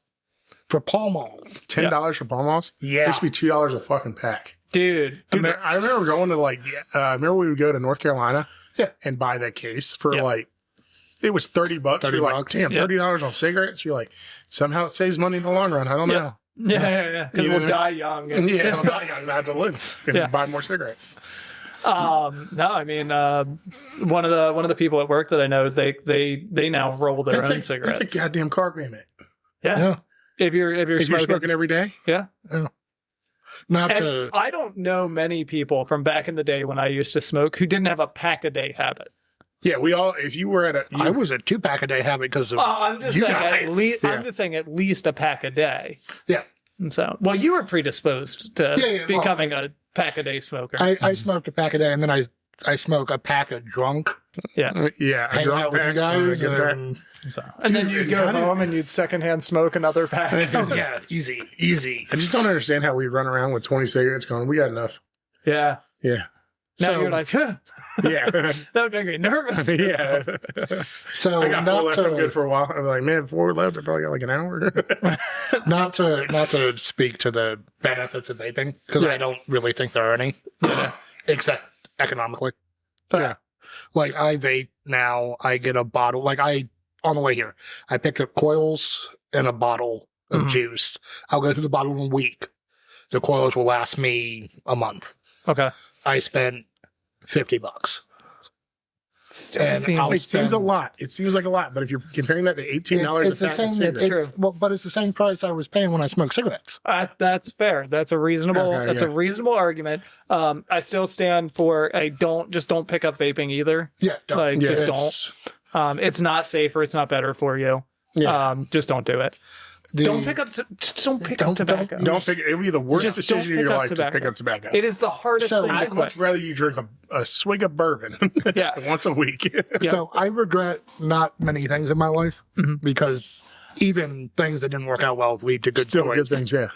For Pall Malls. $10 for Pall Malls? Yeah. It used to be $2 a fucking pack. Dude, I remember going to remember we would go to North Carolina and buy that case for it was $30. You're like, damn, $30 on cigarettes? You're like, somehow it saves money in the long run. I don't know. Yeah. Because we'll die young. We'll die young and have to live and buy more cigarettes. No, I mean, one of the people at work that I know, they now roll their own cigarettes. That's a goddamn car payment. Yeah. If you're smoking every day? Yeah. Yeah. I don't know many people from back in the day when I used to smoke who didn't have a pack a day habit. Yeah, if you were at I was a 2-pack a day habit because of I'm just saying at least a pack a day. Yeah. And so, well, you were predisposed to becoming a pack a day smoker. I smoked a pack a day and then I smoke a pack of drunk. Yeah. Yeah. Hang out with you guys. And then you'd go home and you'd secondhand smoke another pack. Yeah, easy. I just don't understand how we run around with 20 cigarettes going, we got enough. Yeah. Yeah. Now you're like, huh. Yeah. That would make me nervous. Yeah. So I got 4 left. I'm good for a while. I'm like, man, 4 left. I probably got like an hour. not to speak to the benefits of vaping because I don't really think there are any, except economically. Yeah. Like I vape now. I get a bottle. On the way here, I picked up coils and a bottle of juice. I'll go through the bottle in a week. The coils will last me a month. Okay. I spent $50. It seems a lot. It seems like a lot, but if you're comparing that to $18, it's the same. It's true. But it's the same price I was paying when I smoked cigarettes. That's fair. That's a reasonable. A reasonable argument. I still stand for don't pick up vaping either. Yeah, don't. Just don't. It's not safer. It's not better for you. Yeah. Just don't do it. Don't pick up tobacco. Don't pick. It'll be the worst Just don't decision in pick your up life tobacco. to pick up tobacco. It is the hardest So thing to I'd quit. much rather you drink a swig of bourbon once a week. So I regret not many things in my life because even things that didn't work out well lead to good Still stories. good things, yeah.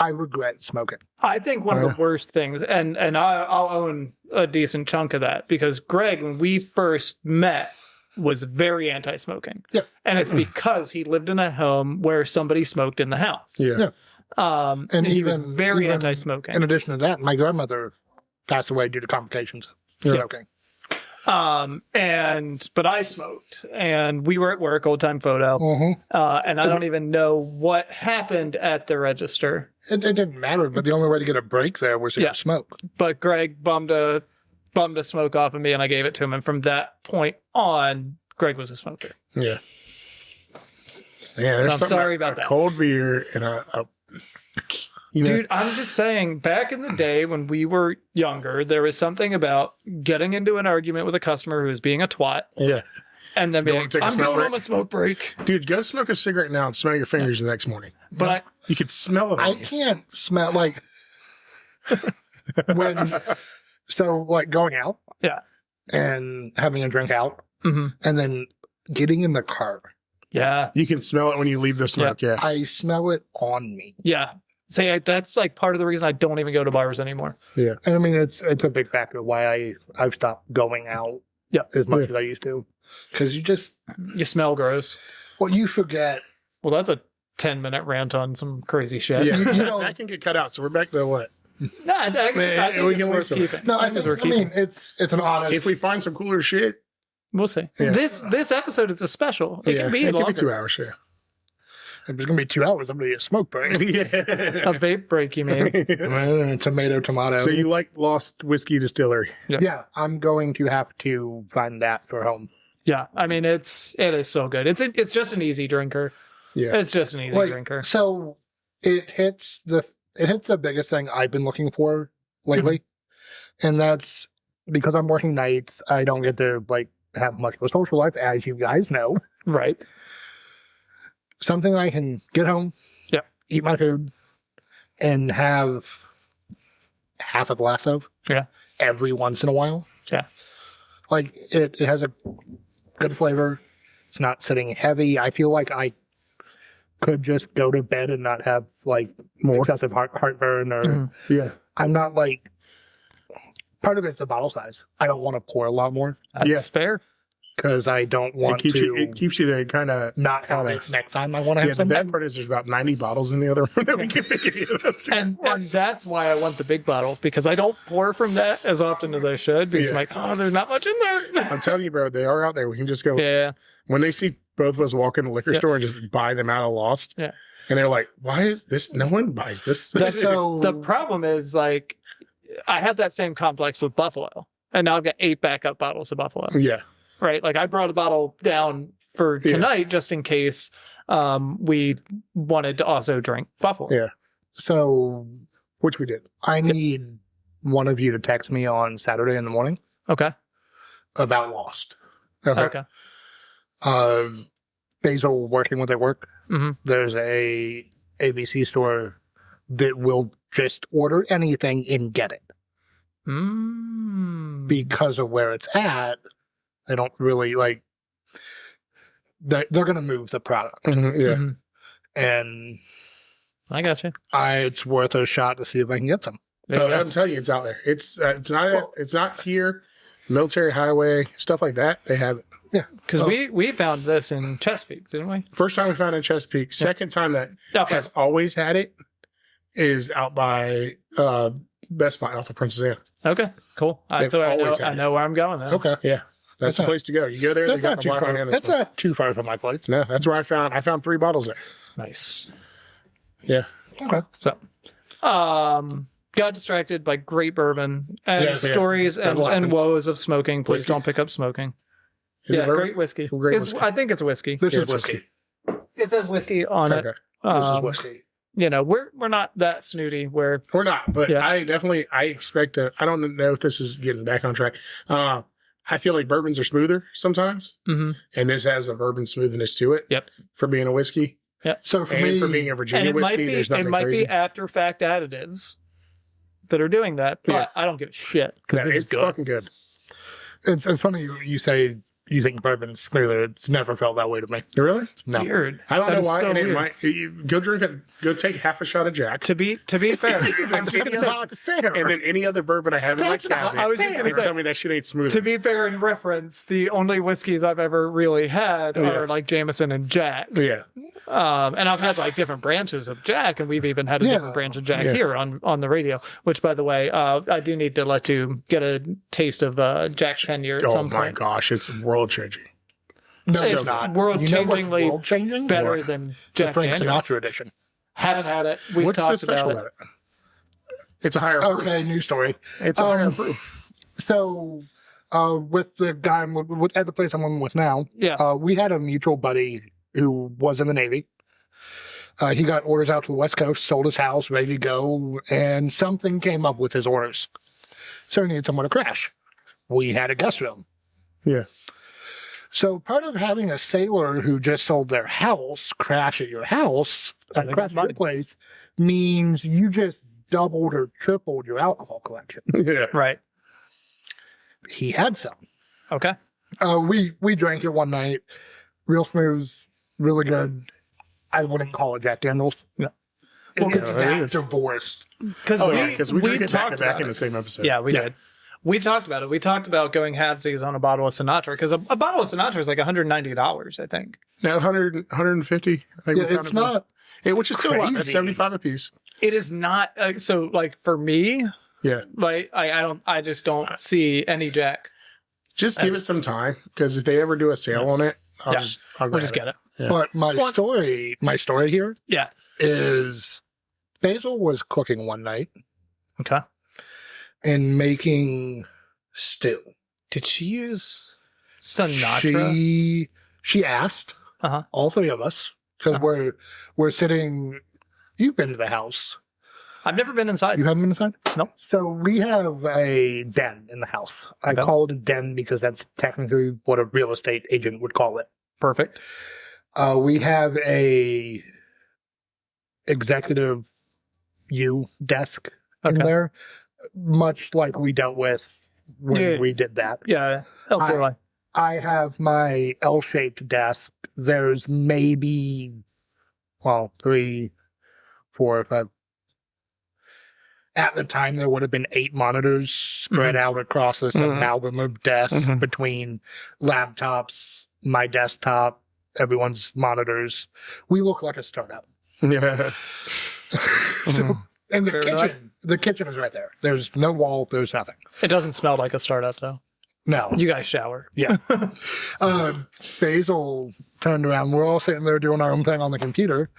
I regret smoking. I think one of the worst things, and I'll own a decent chunk of that, because Greg, when we first met, was very anti-smoking. Yeah. And it's because he lived in a home where somebody smoked in the house. Yeah. And he was even very anti-smoking. In addition to that, my grandmother passed away due to complications of smoking. But I smoked, and we were at work, old time photo. And I don't even know what happened at the register. It didn't matter, but the only way to get a break there was to smoke. But Greg bummed a smoke off of me, and I gave it to him. And from that point on, Greg was a smoker. Yeah. Yeah. There's I'm something sorry about that. Cold beer and a Dude, I'm just saying, back in the day when we were younger, there was something about getting into an argument with a customer who was being a twat. Yeah. And then being, Take a I'm smoke going break. on a smoke break. Dude, go smoke a cigarette now and smell your fingers the next morning. But You could smell it. I can't smell like like going out Yeah. and having a drink out Mhm. and then getting in the car. yeah, You can smell it when you leave the smoke. Yeah. I smell it on me. yeah. Say that's like part of the reason I don't even go to bars anymore. Yeah. And I mean, it's a big factor why I've stopped going out as much as I used to. Because You smell gross. you forget. Well, that's a 10-minute rant on some crazy shit. Yeah. You know- That can get cut out. So we're back to what? No, I think we it's can worth listen. keeping. No, I it's worth mean, keeping. it's an honest. If we find some cooler shit, We'll see. Yeah. This episode is a special. It can be it longer. could be 2 hours. Yeah. if it's going to be 2 hours, I'm going to get a smoke break. A vape break, you mean? Tomato. So you like Lost Whiskey Distillery? Yeah, I'm going to have to find that for home. Yeah, I mean it is so good. It's just an easy drinker. Yeah. It's just an easy drinker. So it hits the biggest thing I've been looking for lately, and that's because I'm working nights. I don't get to have much of a social life, as you guys know. Right. Something I can get home, eat my food, and have half a glass of every once in a while. Yeah. It has a good flavor. It's not sitting heavy. I feel like I could just go to bed and not have more excessive heartburn or Yeah. I'm not part of it's the bottle size. I don't want to pour a lot more That's fair. because I don't want It keeps you to kind of not have it next time I want to have the some. bad part is there's about 90 bottles in the other room that we can pick. And that's why I want the big bottle, because I don't pour from that as often as I should, because I'm like, oh, there's not much in there. I'm telling you, bro, they are out there. We can just go. Yeah. When they see both of us walk in the liquor store and just buy them out of Lost, Yeah. and they're like, why is this? No one buys this. So The problem is I had that same complex with Buffalo, and now I've got 8 backup bottles of Buffalo. Yeah. Right? I brought a bottle down for tonight just in case we wanted to also drink Buffalo. Yeah. So Which we did. I need one of you to text me on Saturday in the morning Okay. about Lost. Okay. Basil working with their work. Mm-hmm. There's a ABC store that will just order anything and get it. Because of where it's at, they don't really they're going to move the product. Mm-hmm. Yeah. Mhm. And I got you. it's worth a shot to see if I can get some. I'm telling you, it's out there. It's not here. Military Highway, stuff like that. They have it. Yeah. Because we found this in Chesapeake, didn't we? First time we found it in Chesapeake. Second time that Okay. has always had it is out by Best Buy off of Princess Anne. Okay. Cool. They've So always had I it. know where I'm going now. Okay. Yeah. That's the place to go. You go there, That's they got not the too black far. one. That's not too far from my place. No, that's where I found 3 bottles there. Nice. Yeah. Okay. So, got distracted by great bourbon and Yes, yeah. stories That'll and happen. woes of smoking. Please Whiskey? don't pick up smoking. Is it Yeah, bourbon? great whiskey. Great It's- whiskey. I think it's whiskey. This Yeah, is it's whiskey. It says whiskey on Okay. it. This is whiskey. You know, we're not that snooty. We're We're not, but Yeah. I expect I don't know if this is getting back on track. I feel like bourbons are smoother sometimes, Mhm. and this has a bourbon smoothness to it. Yep. For being a whiskey. Yeah. So for And me, for being a And Virginia whiskey, there's nothing it might crazy. be after fact additives that are doing that, but Yeah. I don't give a shit because It's fucking good. it's funny you say you think bourbon's smoother. It's never felt that way to me. Really? No. weird. I don't That know is why. so And it weird. might, go drink it. Go take half a shot of Jack. To be fair, I'm just gonna say. Not fair. And then any other bourbon I have in my That's not- cabinet. I was just gonna and say- tell me that shit ain't smooth. To be fair, in reference, the only whiskeys I've ever really had Yeah. are like Jameson and Jack. Yeah. And I've had like different branches of Jack, and we've even had a different branch of Jack Yeah. here on the radio. Which, by the way, I do need to let you get a taste of Jack 10 year at Oh some my point. gosh, it's world changing. No, It's it's not. world-changingly You know what's world-changing? Better What? than The Jack Frank Daniels. Sinatra edition. Haven't had it. We've What's so talked special about it. about it? It's a higher proof. Okay, new story. It's a higher proof. So, with the guy at the place I'm with now, Yeah. we had a mutual buddy who was in the Navy. He got orders out to the West Coast, sold his house, ready to go, and something came up with his orders. So he needed someone to crash. We had a guest room. Yeah. So part of having a sailor who just sold their house crash at your house, I think crash it's at your money. place, means you just doubled or tripled your alcohol collection. Yeah. Right. He had some. Okay. We drank it one night. Real smooth, really good. I wouldn't call it Jack Daniels. No. Well, Yeah, it's it that is. divorced. Because Oh, yeah, because we drank it back talked to back about in it. the same episode. Yeah, we did. We talked about it. We talked about going halvesies on a bottle of Sinatra because a bottle of Sinatra is like $190, I think. Now 150. I think Yeah, we found it's it. not. Which is still a lot. That's crazy. 75 a piece. It is not so like for me, Yeah. like I just don't see any Jack. Just give it some time because if they ever do a sale on it, I'll Yeah. I'll We'll grab just get it. Yeah. But my story here Yeah. is Basil was cooking one night Okay. and making stew. Did she use Sinatra? She asked Uh-huh. all three of us because we're sitting. You've been to the house. I've never been inside. You haven't been inside? Nope. So we have a den in the house. I Okay. call it a den because that's technically what a real estate agent would call it. Perfect. We have a executive desk in Okay. there, much like we dealt with when Yeah. we did that. Yeah. LCLI. I have my L-shaped desk. There's maybe, 3, 4, 5. At the time, there would have been 8 monitors spread out across this Mhm. amalgam of desks Mhm. between laptops, my desktop, everyone's monitors. We look like a startup. Yeah. So, and Fair enough. the kitchen is right there. There's no wall. There's nothing. It doesn't smell like a startup though. No. You guys shower. Yeah. Basil turned around. We're all sitting there doing our own thing on the computer.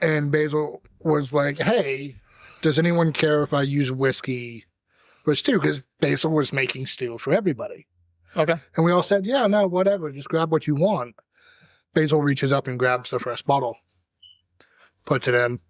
And Basil was like, hey, does anyone care if I use whiskey for stew? Because Basil was making stew for everybody. Okay. And we all said, yeah, no, whatever. Just grab what you want. Basil reaches up and grabs the first bottle, puts it in.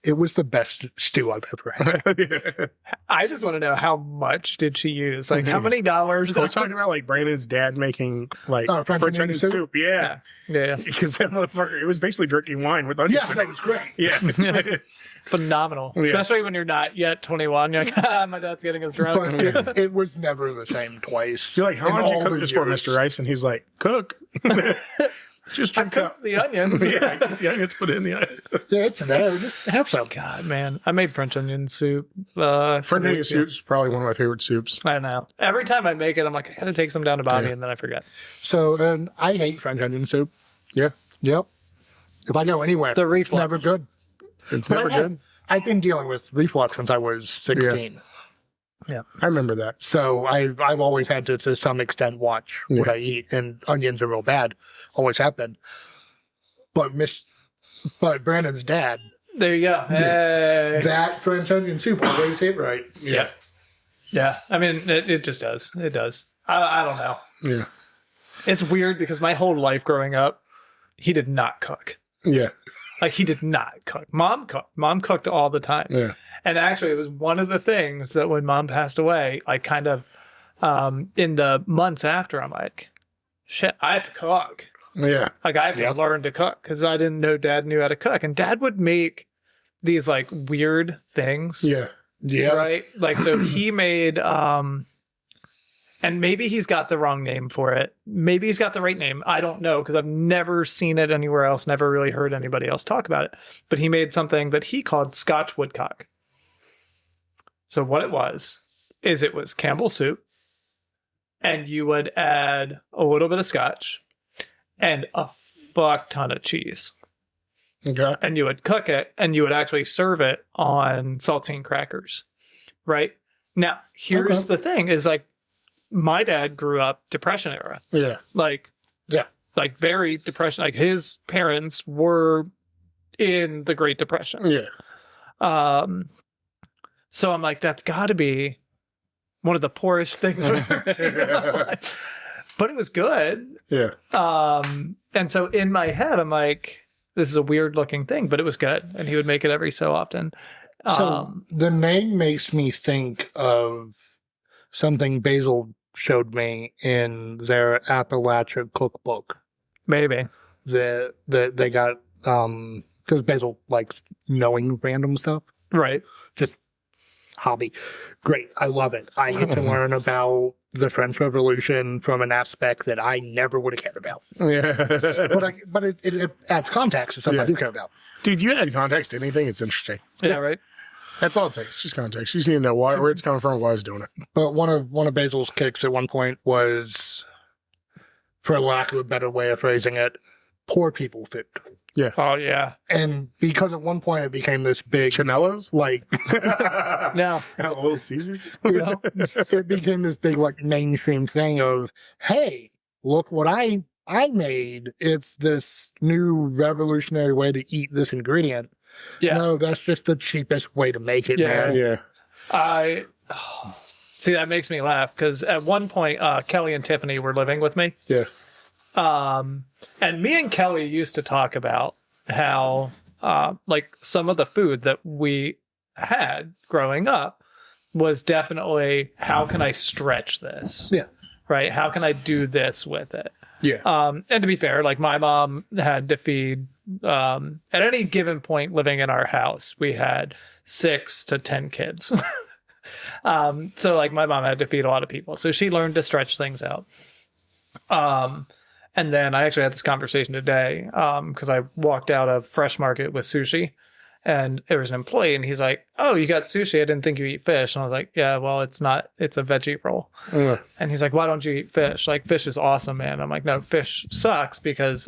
It was the best stew I've ever had. I just want to know how much did she use? Like how many dollars? So we're talking about like Brandon's dad making like French French onion onion soup? soup. Yeah. Yeah. Because that motherfucker, it was basically drinking wine with onions. Yeah, in that it. was great. Yeah. Phenomenal. Yeah. Especially when you're not yet 21. You're like, my dad's getting us drunk. But it was never the same twice. You're like, how in long did you all cook the this for, years. Mr. Rice? And he's like, cook. Just I drink up. cooked the onions. Yeah, the onions put in the onions. Yeah, it's there. Just have some. God, man. I made French onion soup. French onion soup is probably one of my favorite soups. I know. Every time I make it, I'm like, I gotta take some down to Bobby, Yeah. and then I forget. So, and I hate French onion soup. Yeah. Yep. If I go anywhere, The it's reflux. never good. It's But never good. I've been dealing with reflux since I was 16. I remember that. So I've always had to some extent watch what Yeah. I eat, and onions are real bad. Always have been. But Brandon's dad, There you go. Hey. that French onion soup always hit right. Yeah. Yeah. I mean, it just does. It does. I don't know. Yeah. It's weird because my whole life growing up, he did not cook. Yeah. Like he did not cook. Mom cooked. Mom cooked all the time. Yeah. And actually, it was one of the things that when Mom passed away, I kind of, in the months after, I'm like, shit, I have to cook. Yeah. Like I had to learn to cook because I didn't know Dad knew how to cook, and Dad would make these like weird things. Yeah. Yeah. Right. Like so he made and maybe he's got the wrong name for it. Maybe he's got the right name. I don't know because I've never seen it anywhere else, never really heard anybody else talk about it. But he made something that he called Scotch woodcock. So what it was Campbell soup, and you would add a little bit of scotch and a fuck ton of cheese. Okay. And you would cook it, and you would actually serve it on saltine crackers. Right? Now, here's the thing is like, my dad grew up Depression era. Yeah. Like very Depression. Like his parents were in the Great Depression. Yeah. So I'm like, that's got to be one of the poorest things I've ever seen in my life. But it was good. Yeah. And so in my head, I'm like, this is a weird looking thing, but it was good. And he would make it every so often. So the name makes me think of something Basil showed me in their Appalachia cookbook. Maybe. That they got, because Basil likes knowing random stuff. Right. Just hobby. Great. I love it. I get to learn about the French Revolution from an aspect that I never would have cared about. Yeah. But it adds context to something I do care about. Dude, you add context to anything, it's interesting. Yeah, right. That's all it takes. Just context. You just need to know where it's coming from, why it's doing it. But one of Basil's kicks at one point was, for lack of a better way of phrasing it, poor people food. Yeah. Oh, yeah. And because at one point it became this big, Chanellos? like, No. Little Caesars? it became this big, like, mainstream thing of, hey, look what I made. It's this new revolutionary way to eat this ingredient. Yeah. No, that's just the cheapest way to make it, man. Yeah. See, that makes me laugh because at one point, Kelly and Tiffany were living with me. Yeah. And me and Kelly used to talk about how, like, some of the food that we had growing up was definitely, how can I stretch this? Yeah. Right? How can I do this with it? Yeah. And to be fair, like, my mom had to feed, at any given point living in our house, we had 6 to 10 kids. So, like, my mom had to feed a lot of people. So she learned to stretch things out. And then I actually had this conversation today because I walked out of Fresh Market with sushi, and there was an employee, and he's like, "Oh, you got sushi? I didn't think you eat fish." And I was like, "Yeah, well, it's not. It's a veggie roll." And he's like, "Why don't you eat fish? Like, fish is awesome, man." I'm like, "No, fish sucks because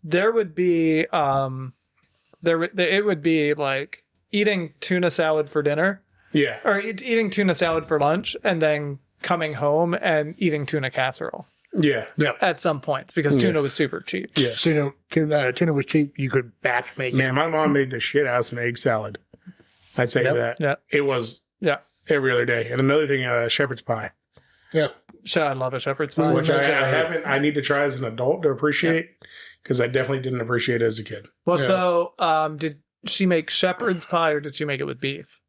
there would be it would be like eating tuna salad for dinner, or eating tuna salad for lunch, and then coming home and eating tuna casserole." Yeah. At some points because tuna was super cheap. Yeah. Tuna was cheap. You could batch make it. Man, my mom made the shit out of an egg salad. I'd say that. Yeah. It was every other day. And another thing, shepherd's pie. Yeah. I love a shepherd's pie. Which I need to try as an adult to appreciate because I definitely didn't appreciate it as a kid. Well, so did she make shepherd's pie or did she make it with beef?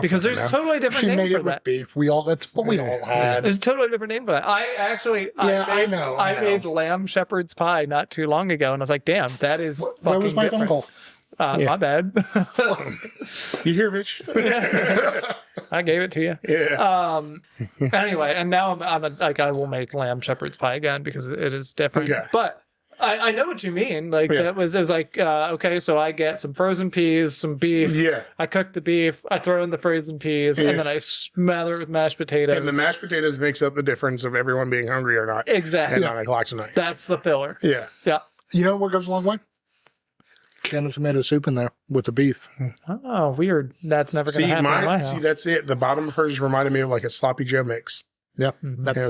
Because there's a totally different name for that. Beef. That's what we all had. There's a totally different name for that. I made lamb shepherd's pie not too long ago, and I was like, "Damn, that is fucking Where was my different." uncle? My bad. You hear, bitch? I gave it to you. Yeah. Anyway, and now I will make lamb shepherd's pie again because it is different. Okay. But I know what you mean. Like it was like okay, so I get some frozen peas, some beef. Yeah. I cook the beef. I throw in the frozen peas, and then I smother it with mashed potatoes. And the mashed potatoes makes up the difference of everyone being hungry or not. Exactly. At 9 o'clock tonight. That's the filler. Yeah. Yeah. You know what goes a long way? Can of tomato soup in there with the beef. Oh, weird. That's never going to happen in my house. See, that's it. The bottom of hers reminded me of like a sloppy Joe mix. Yep.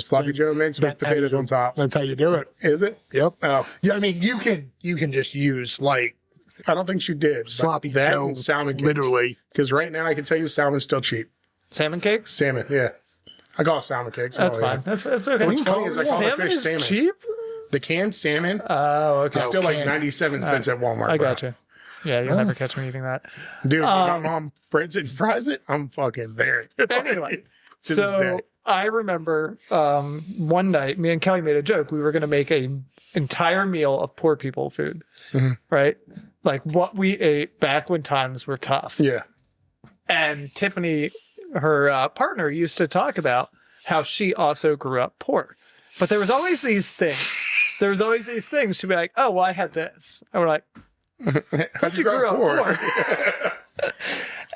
Sloppy Joe mix with potatoes on top. That's how you do it. Is it? Yep. Oh. Yeah, I mean, you can just use like I don't think she did. sloppy that Joe, and salmon cakes. literally. Because right now I can tell you salmon's still cheap. Salmon cakes? Salmon, yeah. I call it salmon cakes. That's fine. That's okay. What's funny is I call the salmon fish is salmon. cheap? The canned salmon okay. is still like 97 cents at Walmart. I got you. Yeah, you'll never catch me eating that. Dude, when my mom breads it and fries it, I'm fucking there. Anyway, To this day. I remember one night, me and Kelly made a joke. We were going to make an entire meal of poor people food, right? Like what we ate back when times were tough. Yeah. And Tiffany, her partner, used to talk about how she also grew up poor. But there was always these things. She'd be like, oh, well, I had this. And we're like, but you grew up poor.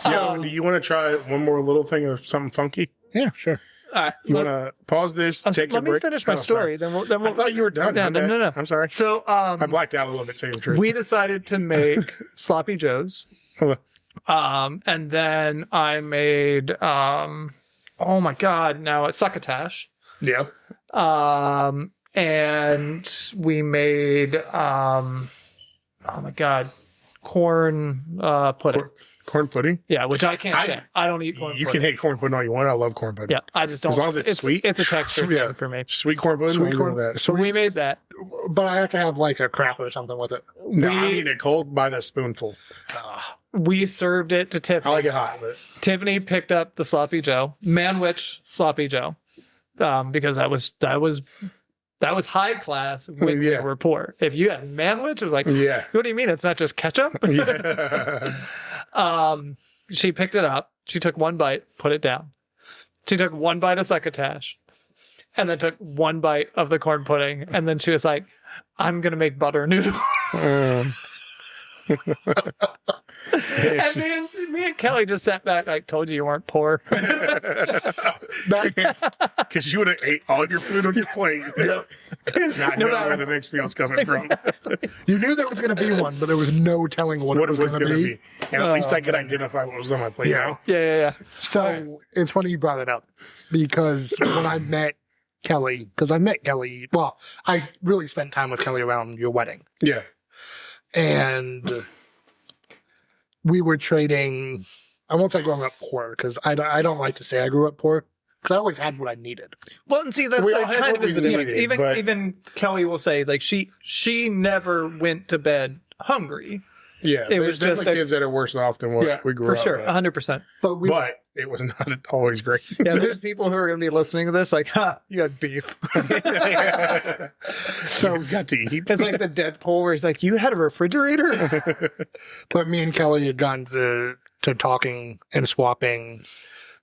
So, do you want to try one more little thing of something funky? Yeah, sure. You want to pause this, take a break? Let me finish my story. Then we'll. I thought you were done. No. I'm sorry. So, I blacked out a little bit, to tell you the truth. we decided to make sloppy joes. And then I made, oh my God, now it's succotash. Yeah. And we made, oh my God, corn pudding. Corn pudding? Yeah, which I can't say. I don't eat corn pudding. You can hate corn pudding all you want. I love corn pudding. Yeah, I just don't. As long as it's sweet. It's a texture thing for me. Sweet corn pudding? Sweet corn. That. So we made that. But I have to have like a cracker or something with it. No, I eat it cold by the spoonful. We served it to Tiffany. I like it hot. But... Tiffany picked up the sloppy joe, Manwich sloppy joe, because that was high class when we were poor. If you had Manwich, it was like, what do you mean? It's not just ketchup? She picked it up. She took one bite, put it down. She took one bite of succotash and then took one bite of the corn pudding. And then she was like, I'm going to make butter noodles. And me and Kelly just sat back like, told you weren't poor. Because you would have ate all your food on your plate. Not knowing where the next meal's coming from. You knew there was going to be one, but there was no telling what it was going to be. And at least I could identify what was on my plate now. Yeah. So it's funny you brought it up because when I met Kelly, well, I really spent time with Kelly around your wedding. Yeah. And we were trading, I won't say growing up poor, because I don't like to say I grew up poor, because I always had what I needed. Well, and see, that kind of is the difference. Even Kelly will say, like, she never went to bed hungry. Yeah, it was just kids that are worse off than what we grew up with. For sure, 100%. But it was not always great. Yeah, there's people who are going to be listening to this like, you had beef. So he's got to eat. It's like the Deadpool where he's like, you had a refrigerator? But me and Kelly had gone to talking and swapping,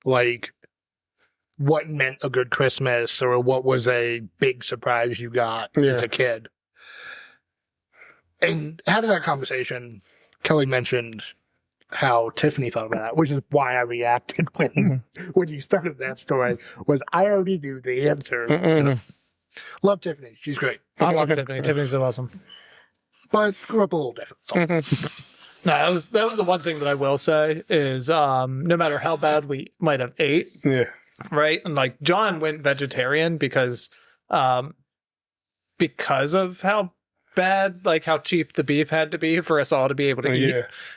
like, what meant a good Christmas or what was a big surprise you got as a kid. And having that conversation, Kelly mentioned how Tiffany felt about that, which is why I reacted when you started that story, was I already knew the answer. Love Tiffany. She's great. I love Tiffany. Tiffany's awesome. But grew up a little different. So. No, that was the one thing that I will say is no matter how bad we might have ate, right? And like John went vegetarian because of how bad, like how cheap the beef had to be for us all to be able to eat.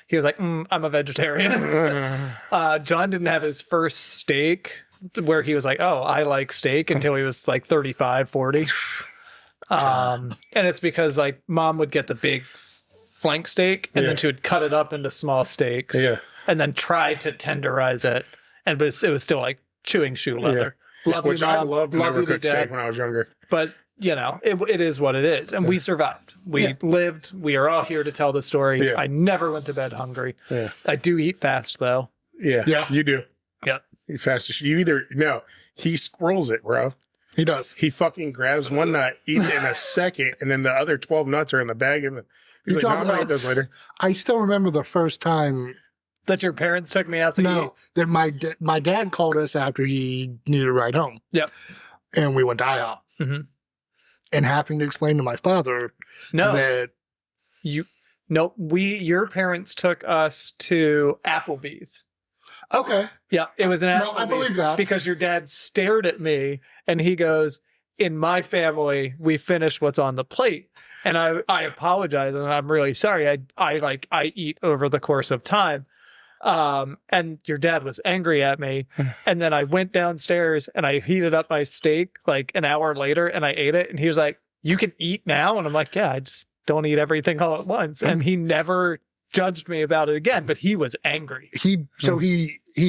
He was like, I'm a vegetarian. John didn't have his first steak where he was like, oh, I like steak until he was like 35, 40. And it's because like mom would get the big flank steak and then she would cut it up into small steaks and then try to tenderize it. And it was still like chewing shoe leather. Which I loved never cooked steak when I was younger. But you know, it is what it is. And we survived. We lived. We are all here to tell the story. I never went to bed hungry. I do eat fast, though. Yeah, you do. Yeah. Eat fast. He squirrels it, bro. He does. He fucking grabs one nut, eats it in a second, and then the other 12 nuts are in the bag. And he's like, no, I'm going to eat those later. I still remember the first time that your parents took me out to eat. That my dad called us after he needed a ride home. Yep. And we went to IHOP. Mm-hmm. And having to explain to my father that your parents took us to Applebee's. Okay. Yeah, it was an Applebee's. No, I believe that. Because your dad stared at me and he goes, in my family, we finish what's on the plate. And I apologize and I'm really sorry. I eat over the course of time. And your dad was angry at me. And then I went downstairs and I heated up my steak like an hour later and I ate it. And he was like, you can eat now? And I'm like, yeah, I just don't eat everything all at once. And he never judged me about it again, but he was angry. He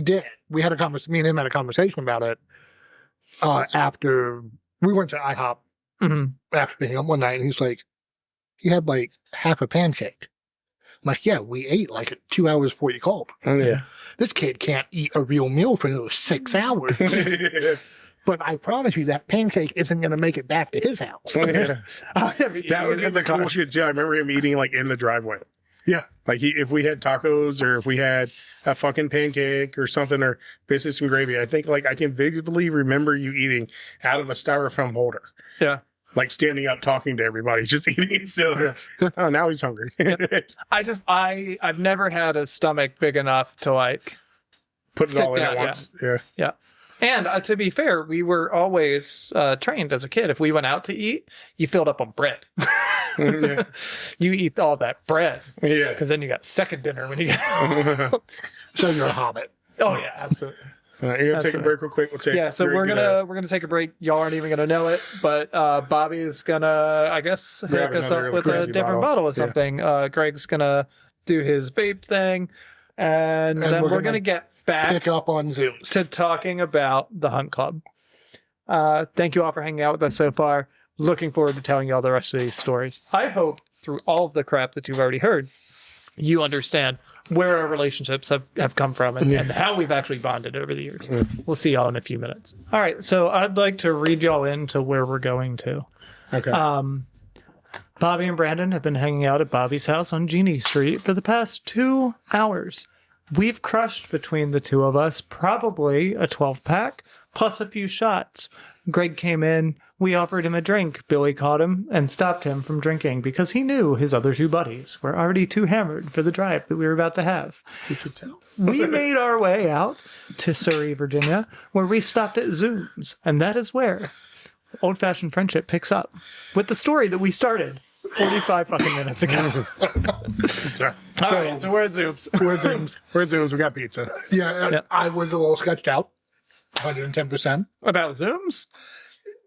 did. We had me and him had a conversation about it. after we went to IHOP after picking up one night, and he's like, he had like half a pancake. I'm like, yeah, we ate like 2 hours before you called. Yeah. This kid can't eat a real meal for those 6 hours. But I promise you that pancake isn't going to make it back to his house. That would be the cool shit too. I remember him eating like in the driveway. Yeah. Like if we had tacos or if we had a fucking pancake or something or biscuits and gravy, I think like I can vividly remember you eating out of a styrofoam holder. Yeah. Like standing up talking to everybody, just eating it still. Oh, now he's hungry. I've never had a stomach big enough to like put it all in down, at once. Yeah. Yeah. And to be fair, we were always trained as a kid. If we went out to eat, you filled up on bread. Yeah. You eat all that bread. Yeah. Because then you got second dinner when you get. So you're a hobbit. Oh yeah, absolutely. You're gonna take a break real quick. We'll take. Yeah, so we're gonna take a break. Y'all aren't even gonna know it, but Bobby's gonna, I guess, hook us up with a different bottle of something. Greg's gonna do his vape thing, and then we're gonna get back pick up on Zoom to talking about the Hunt Club. Thank you all for hanging out with us so far. Looking forward to telling you all the rest of these stories. I hope through all of the crap that you've already heard, you understand where our relationships have come from and how we've actually bonded over the years. We'll see y'all in a few minutes. All right, so I'd like to read y'all into where we're going to. Okay. Bobby and Brandon have been hanging out at Bobby's house on Genie Street for the past 2 hours. We've crushed between the two of us probably a 12-pack, plus a few shots. Greg came in, we offered him a drink. Billy caught him and stopped him from drinking because he knew his other two buddies were already too hammered for the drive that we were about to have. You could tell. We made our way out to Surrey, Virginia, where we stopped at Zoom's, and that is where Old-Fashioned Friendship picks up with the story that we started 45 fucking minutes ago. Sorry. All right, so we're at Zoom's. We're at Zoom's. We got pizza. Yeah, I was a little sketched out. 110%. About Zoom's?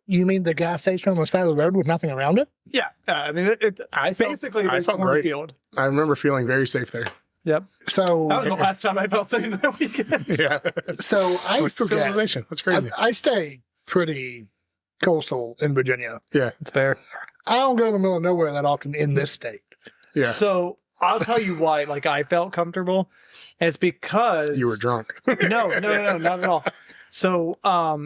You mean the gas station on the side of the road with nothing around it? Yeah. I mean, I basically I felt great. Field. I remember feeling very safe there. Yep. So that was the last time I felt safe that weekend. Yeah. So I forget. Civilization. That's crazy. I stay pretty coastal in Virginia. Yeah. It's fair. I don't go in the middle of nowhere that often in this state. Yeah. So I'll tell you why. Like I felt comfortable. And it's because you were drunk. No, not at all. So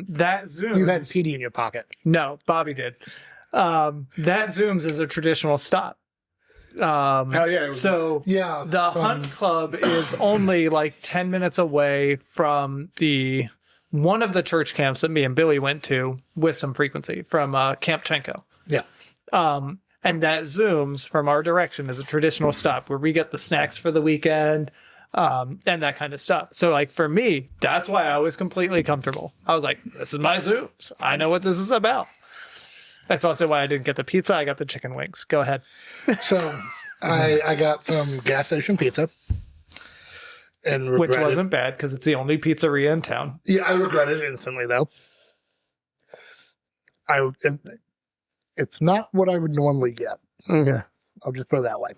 that Zoom. You had CD in your pocket. No, Bobby did. That Zoom's is a traditional stop. Hell yeah. The Hunt Club is only like 10 minutes away from one of the church camps that me and Billy went to with some frequency from Camp Chenko. Yeah. And that Zoom's from our direction is a traditional stop where we get the snacks for the weekend. And that kind of stuff. So like for me, that's why I was completely comfortable. I was like, this is my Zoom's. I know what this is about. That's also why I didn't get the pizza. I got the chicken wings. Go ahead. So I got some gas station pizza. And which wasn't bad because it's the only pizzeria in town. Yeah, I regret it instantly though. It's not what I would normally get. Okay. I'll just put it that way.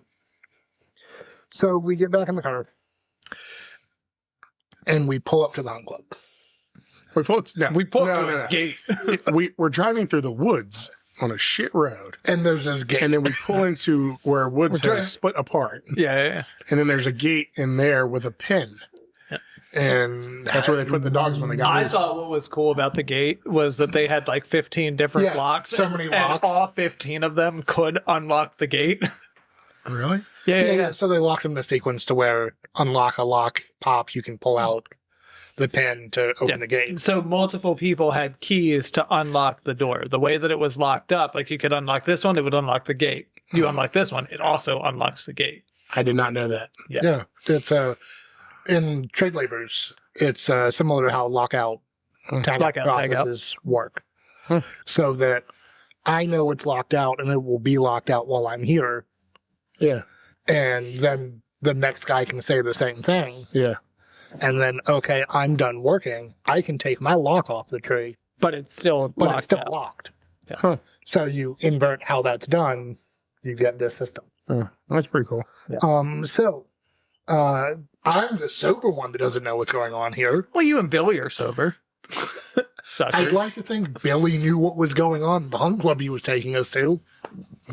So we get back in the car. And we pull up to the Hunt Club. We pull up to the gate. We're driving through the woods on a shit road. And there's this gate. And then we pull into where woods have split apart. Yeah. And then there's a gate in there with a pin. Yeah. And that's where they put the dogs when they got loose. I thought what was cool about the gate was that they had like 15 different locks. So many locks. And all 15 of them could unlock the gate. Really? Yeah. So they locked them in a sequence to where unlock a lock pops, you can pull out the pin to open the gate. So multiple people had keys to unlock the door. The way that it was locked up, like you could unlock this one, it would unlock the gate. You unlock this one, it also unlocks the gate. I did not know that. Yeah. It's in trade labors, it's similar to how lockout tagout processes work. So that I know it's locked out and it will be locked out while I'm here. Yeah. And then the next guy can say the same thing. Yeah. And then, okay, I'm done working. I can take my lock off the tree. But it's still locked. Yeah. Huh. So you invert how that's done, you get this system. That's pretty cool. Yeah. I'm the sober one that doesn't know what's going on here. Well, you and Billy are sober. Suckers. I'd like to think Billy knew what was going on at the hunt club he was taking us to.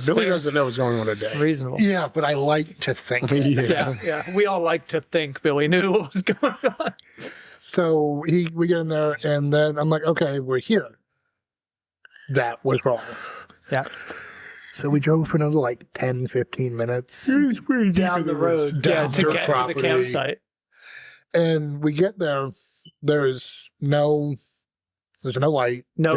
Billy doesn't know what's going on today. Reasonable. Yeah, but I like to think. Yeah. We all like to think Billy knew what was going on. So we get in there, and then I'm like, okay, we're here. That was wrong. Yeah. So we drove for another like 10, 15 minutes. Down the road. Down to dirt get to property. the campsite. And we get there. There's no light. There's no light. There's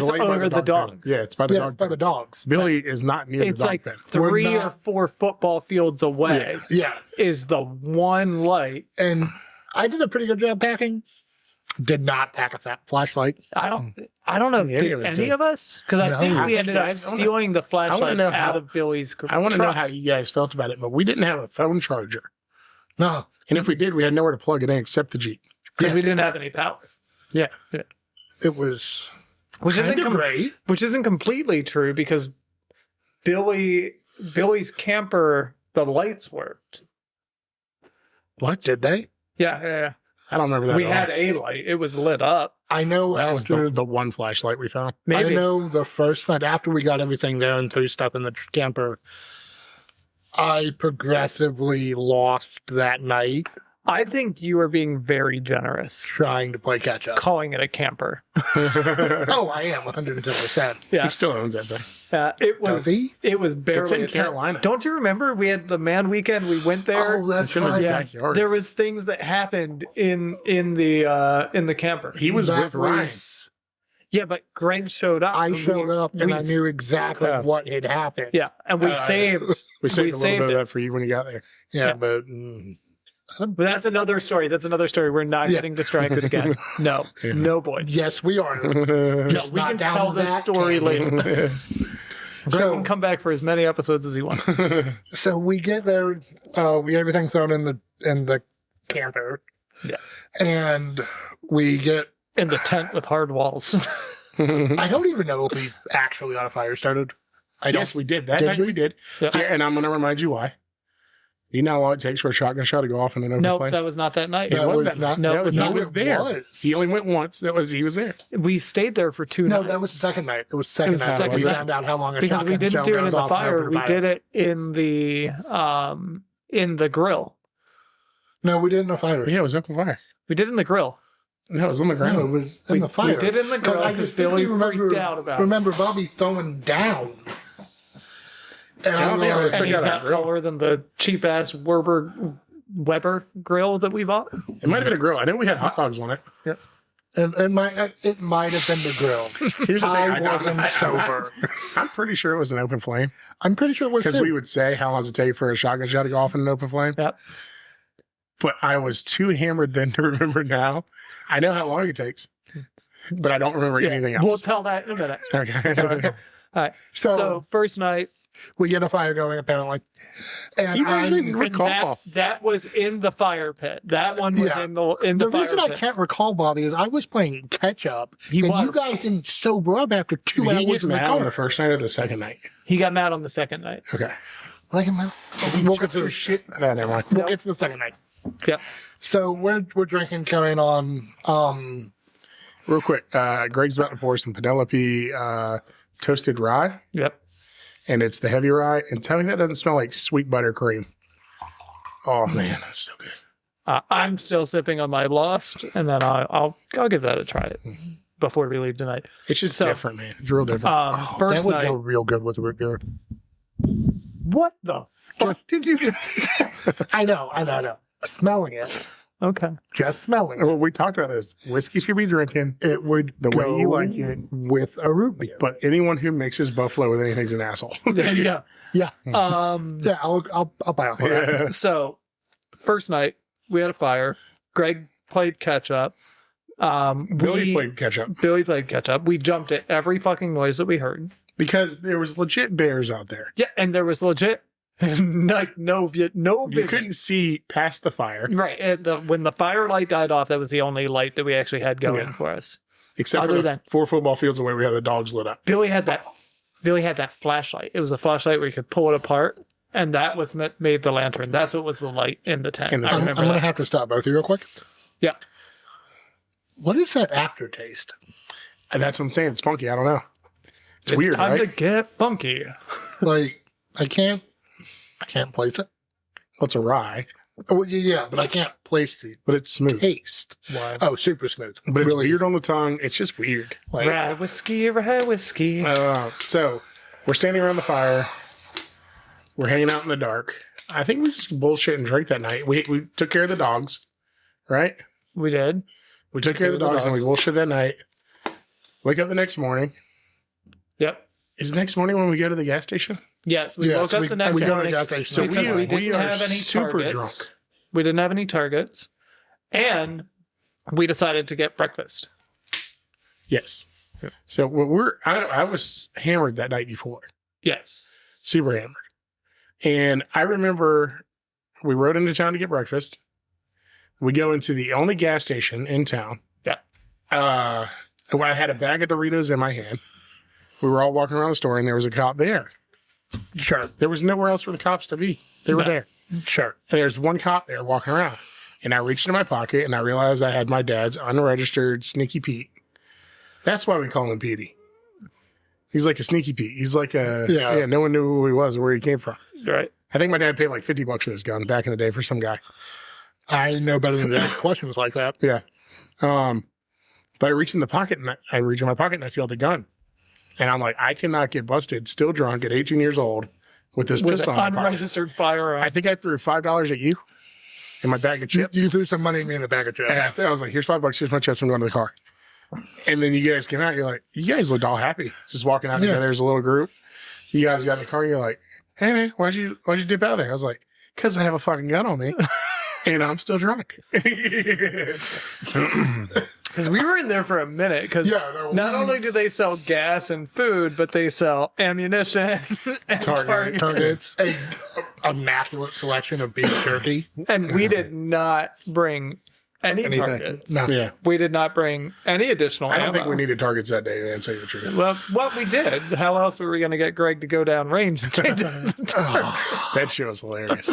It's a light by over the dog dogs. pen. Yeah, it's by the Yeah, dog it's by pen. the dogs. Billy is not near It's the dog like pen. 3 We're or 4 football fields away Yeah. is the one light. And I did a pretty good job packing. Did not pack a flashlight. I don't know. Any Did of us any did. of us? Because I No. think we I ended up guys, I wanna- stealing the flashlights know out how- of Billy's I want to know truck. how you guys felt about it, but we didn't have a phone charger. No. And if we did, we had nowhere to plug it in except the Jeep. Because we didn't have any power. Yeah. It was Which isn't kind of great. Which isn't completely true because Billy's camper, the lights worked. What? Did they? Yeah. I don't remember that. We at all. had a light. It was lit up. I know That was after the one flashlight we found. Maybe. I know the first night after we got everything there and threw stuff in the camper, I progressively lost that night I think you are being very generous trying to play catch up. calling it a camper. Oh, I am 110%. Yeah. He still owns that thing. It was Does he? it was barely It's in a tent. Carolina. Don't you remember we had the man weekend? We went there. Oh, that's It's in his right. backyard. There was things that happened in the camper. He was That with Ryan. was- Yeah, but Greg showed up. I showed up and we I knew exactly Yeah. what had happened. Yeah, and we saved. We saved a little bit of it. that for you when you got there. Yeah, Yeah. but But that's another story. We're not Yeah. getting distracted again. No, Yeah. no boys. yes, we are. No, Just we not can down tell this that story tangent. later. Greg So- can come back for as many episodes as he wants. So we get there, we get everything thrown in the camper. Yeah. And we get In the tent with hard walls. I don't even know if we actually got a fire started. I don't Yes, we did. That Did night we? we did. Yeah. Yeah, and I'm going to remind you why. You know how long it takes for a shotgun shot to go off in an open No, flame? that was not that night. It That was was that not- No, that was, no, he was it there. was. He only went once. He was there. We stayed there for 2 No, nights. that was the second night. It was the It second was the night. second We night. found out how long a because we shotgun didn't shell do it in goes the off and fire. open We fire. did it in the grill. No, we did it in the fire. Yeah, it was open fire. We did it in the grill. No, it was on the ground. No, it was in the fire. We did it in the grill I because distinctly Billy freaked out about it. Remember Bobby throwing down. And I Oh, yeah, realized, Check And he's out that not grill. taller than the cheap ass Weber grill that we bought. It might have been a grill. I know we had hot dogs on it. and it might have been the grill. Here's the thing. I wasn't sober. I'm pretty sure it was an open flame I'm pretty sure it was because too. we would say, how long does it take for a shotgun shot to go off in an open flame? Yep. But I was too hammered then to remember now. I know how long it takes, but I don't remember anything else. We'll tell that in a minute. Okay. All right. So first night, We get a fire going apparently. And You guys I'm- didn't and recall. that was in the fire pit. That one was Yeah. in the the fire reason I pit. can't recall, Bobby, is I was playing catch up, He and was. you guys didn't sober up after 2 Did he hours get in the mad on car. the first night or the second night? He got mad on the second night. Okay. Like, we'll get to Shit. No, never mind. we'll get to the second night. Yeah. So we're drinking, carrying on. Real quick, Greg's about to pour some Penelope toasted rye, Yep. and it's the heavy rye. And tell me that doesn't smell like sweet buttercream. Oh man, that's so good. I'm still sipping on my Lost, and then I'll give that a try before we leave tonight. It's just So- different, man. It's real different. First that would night. go real good with root beer. What the fuck did you just say? I know. Smelling it, Okay. just smelling it, Well, we talked about this. Whiskey should be drinking, it would The way go you like it. with a root beer. but anyone who mixes Buffalo with anything's an asshole. Yeah. Yeah, Um. yeah, I'll buy off of that. So, first night we had a fire. Greg played catch up. Billy played catch up Billy played catch up. We jumped at every fucking noise that we heard. because there was legit bears out there. Yeah, and there was legit like no vision. You couldn't see past the fire, Right. And when the fire light died off, that was the only light that we actually had going Yeah. for us. except Other for the than- 4 football fields away. We had the dogs lit up. Billy had that flashlight. It was a flashlight where you could pull it apart, and that was made the lantern. That's what was the light in the tent. In the I tent. I'm remember going to that. have to stop both of you real quick. Yeah. What is that aftertaste? And that's what I'm saying. It's funky. I don't know. It's weird, time right? to get funky. Like, I can't place it. What's a rye? Oh, yeah, but I can't place the But it's smooth. taste. Why? Oh, super smooth. But it's weird on the tongue. It's just weird. Like, Rye whiskey, rye whiskey. so we're standing around the fire. We're hanging out in the dark. I think we just bullshit and drank that night. We took care of the dogs, right? We did. We took care of the dogs and we bullshit that night. Wake up the next morning. Yep. Is the next morning when we go to the gas station? Yes, we woke up the next we go to the morning. gas station. So Because we didn't are have any super targets. drunk. We didn't have any targets. And we decided to get breakfast. Yes. Yep. So I was hammered that night before. Yes. Super hammered. And I remember we rode into town to get breakfast. We go into the only gas station in town. Yeah. I had a bag of Doritos in my hand. We were all walking around the store and there was a cop there. Sure. There was nowhere else for the cops to be. They were there. Sure. And there's one cop there walking around. And I reached in my pocket and I realized I had my dad's unregistered Sneaky Pete. That's why we call him Petey. He's like a Sneaky Pete. He's like yeah, no one knew who he was or where he came from. Right. I think my dad paid like $50 for this gun back in the day for some guy. I know better than to ask questions like that. Yeah. But I reach in my pocket and I feel the gun. And I'm like, I cannot get busted, still drunk at 18 years old with this With pistol an in my pocket. unregistered firearm. I think I threw $5 at you in my bag of chips. You threw some money at me in a bag of chips. And I was like, here's $5, here's my chips, I'm going to the car. And then you guys came out, you're like, you guys looked all happy. Just walking out together as a little group. You guys got in the car, and you're like, hey man, why'd you dip out of there? I was like, because I have a fucking gun on me. And I'm still drunk. Because we were in there for a minute. Because not only do they sell gas and food, but they sell ammunition and targets. An immaculate selection of beef jerky. And we did not bring any targets. No. Yeah. We did not bring any additional I don't ammo. think we needed targets that day, man, to tell you the truth. Well, what we did. How else were we going to get Greg to go down range and change That shit was hilarious.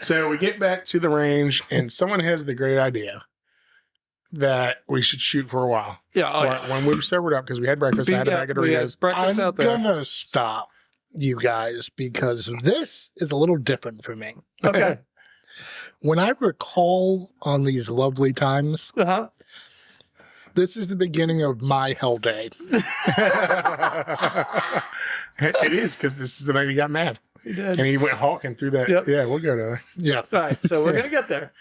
So we get back to the range, and someone has the great idea that we should shoot for a while. Yeah. When we were sobered up, because we had breakfast, I had a bag of Doritos. Breakfast I'm out there. gonna stop you guys because this is a little different for me. Okay. When I recall on these lovely times, Uh-huh. this is the beginning of my hell day. It is, because this is the night he got mad. He did. And he went hawking through that. Yep. Yeah, we'll go to that. Yeah. All right. So we're going to get there.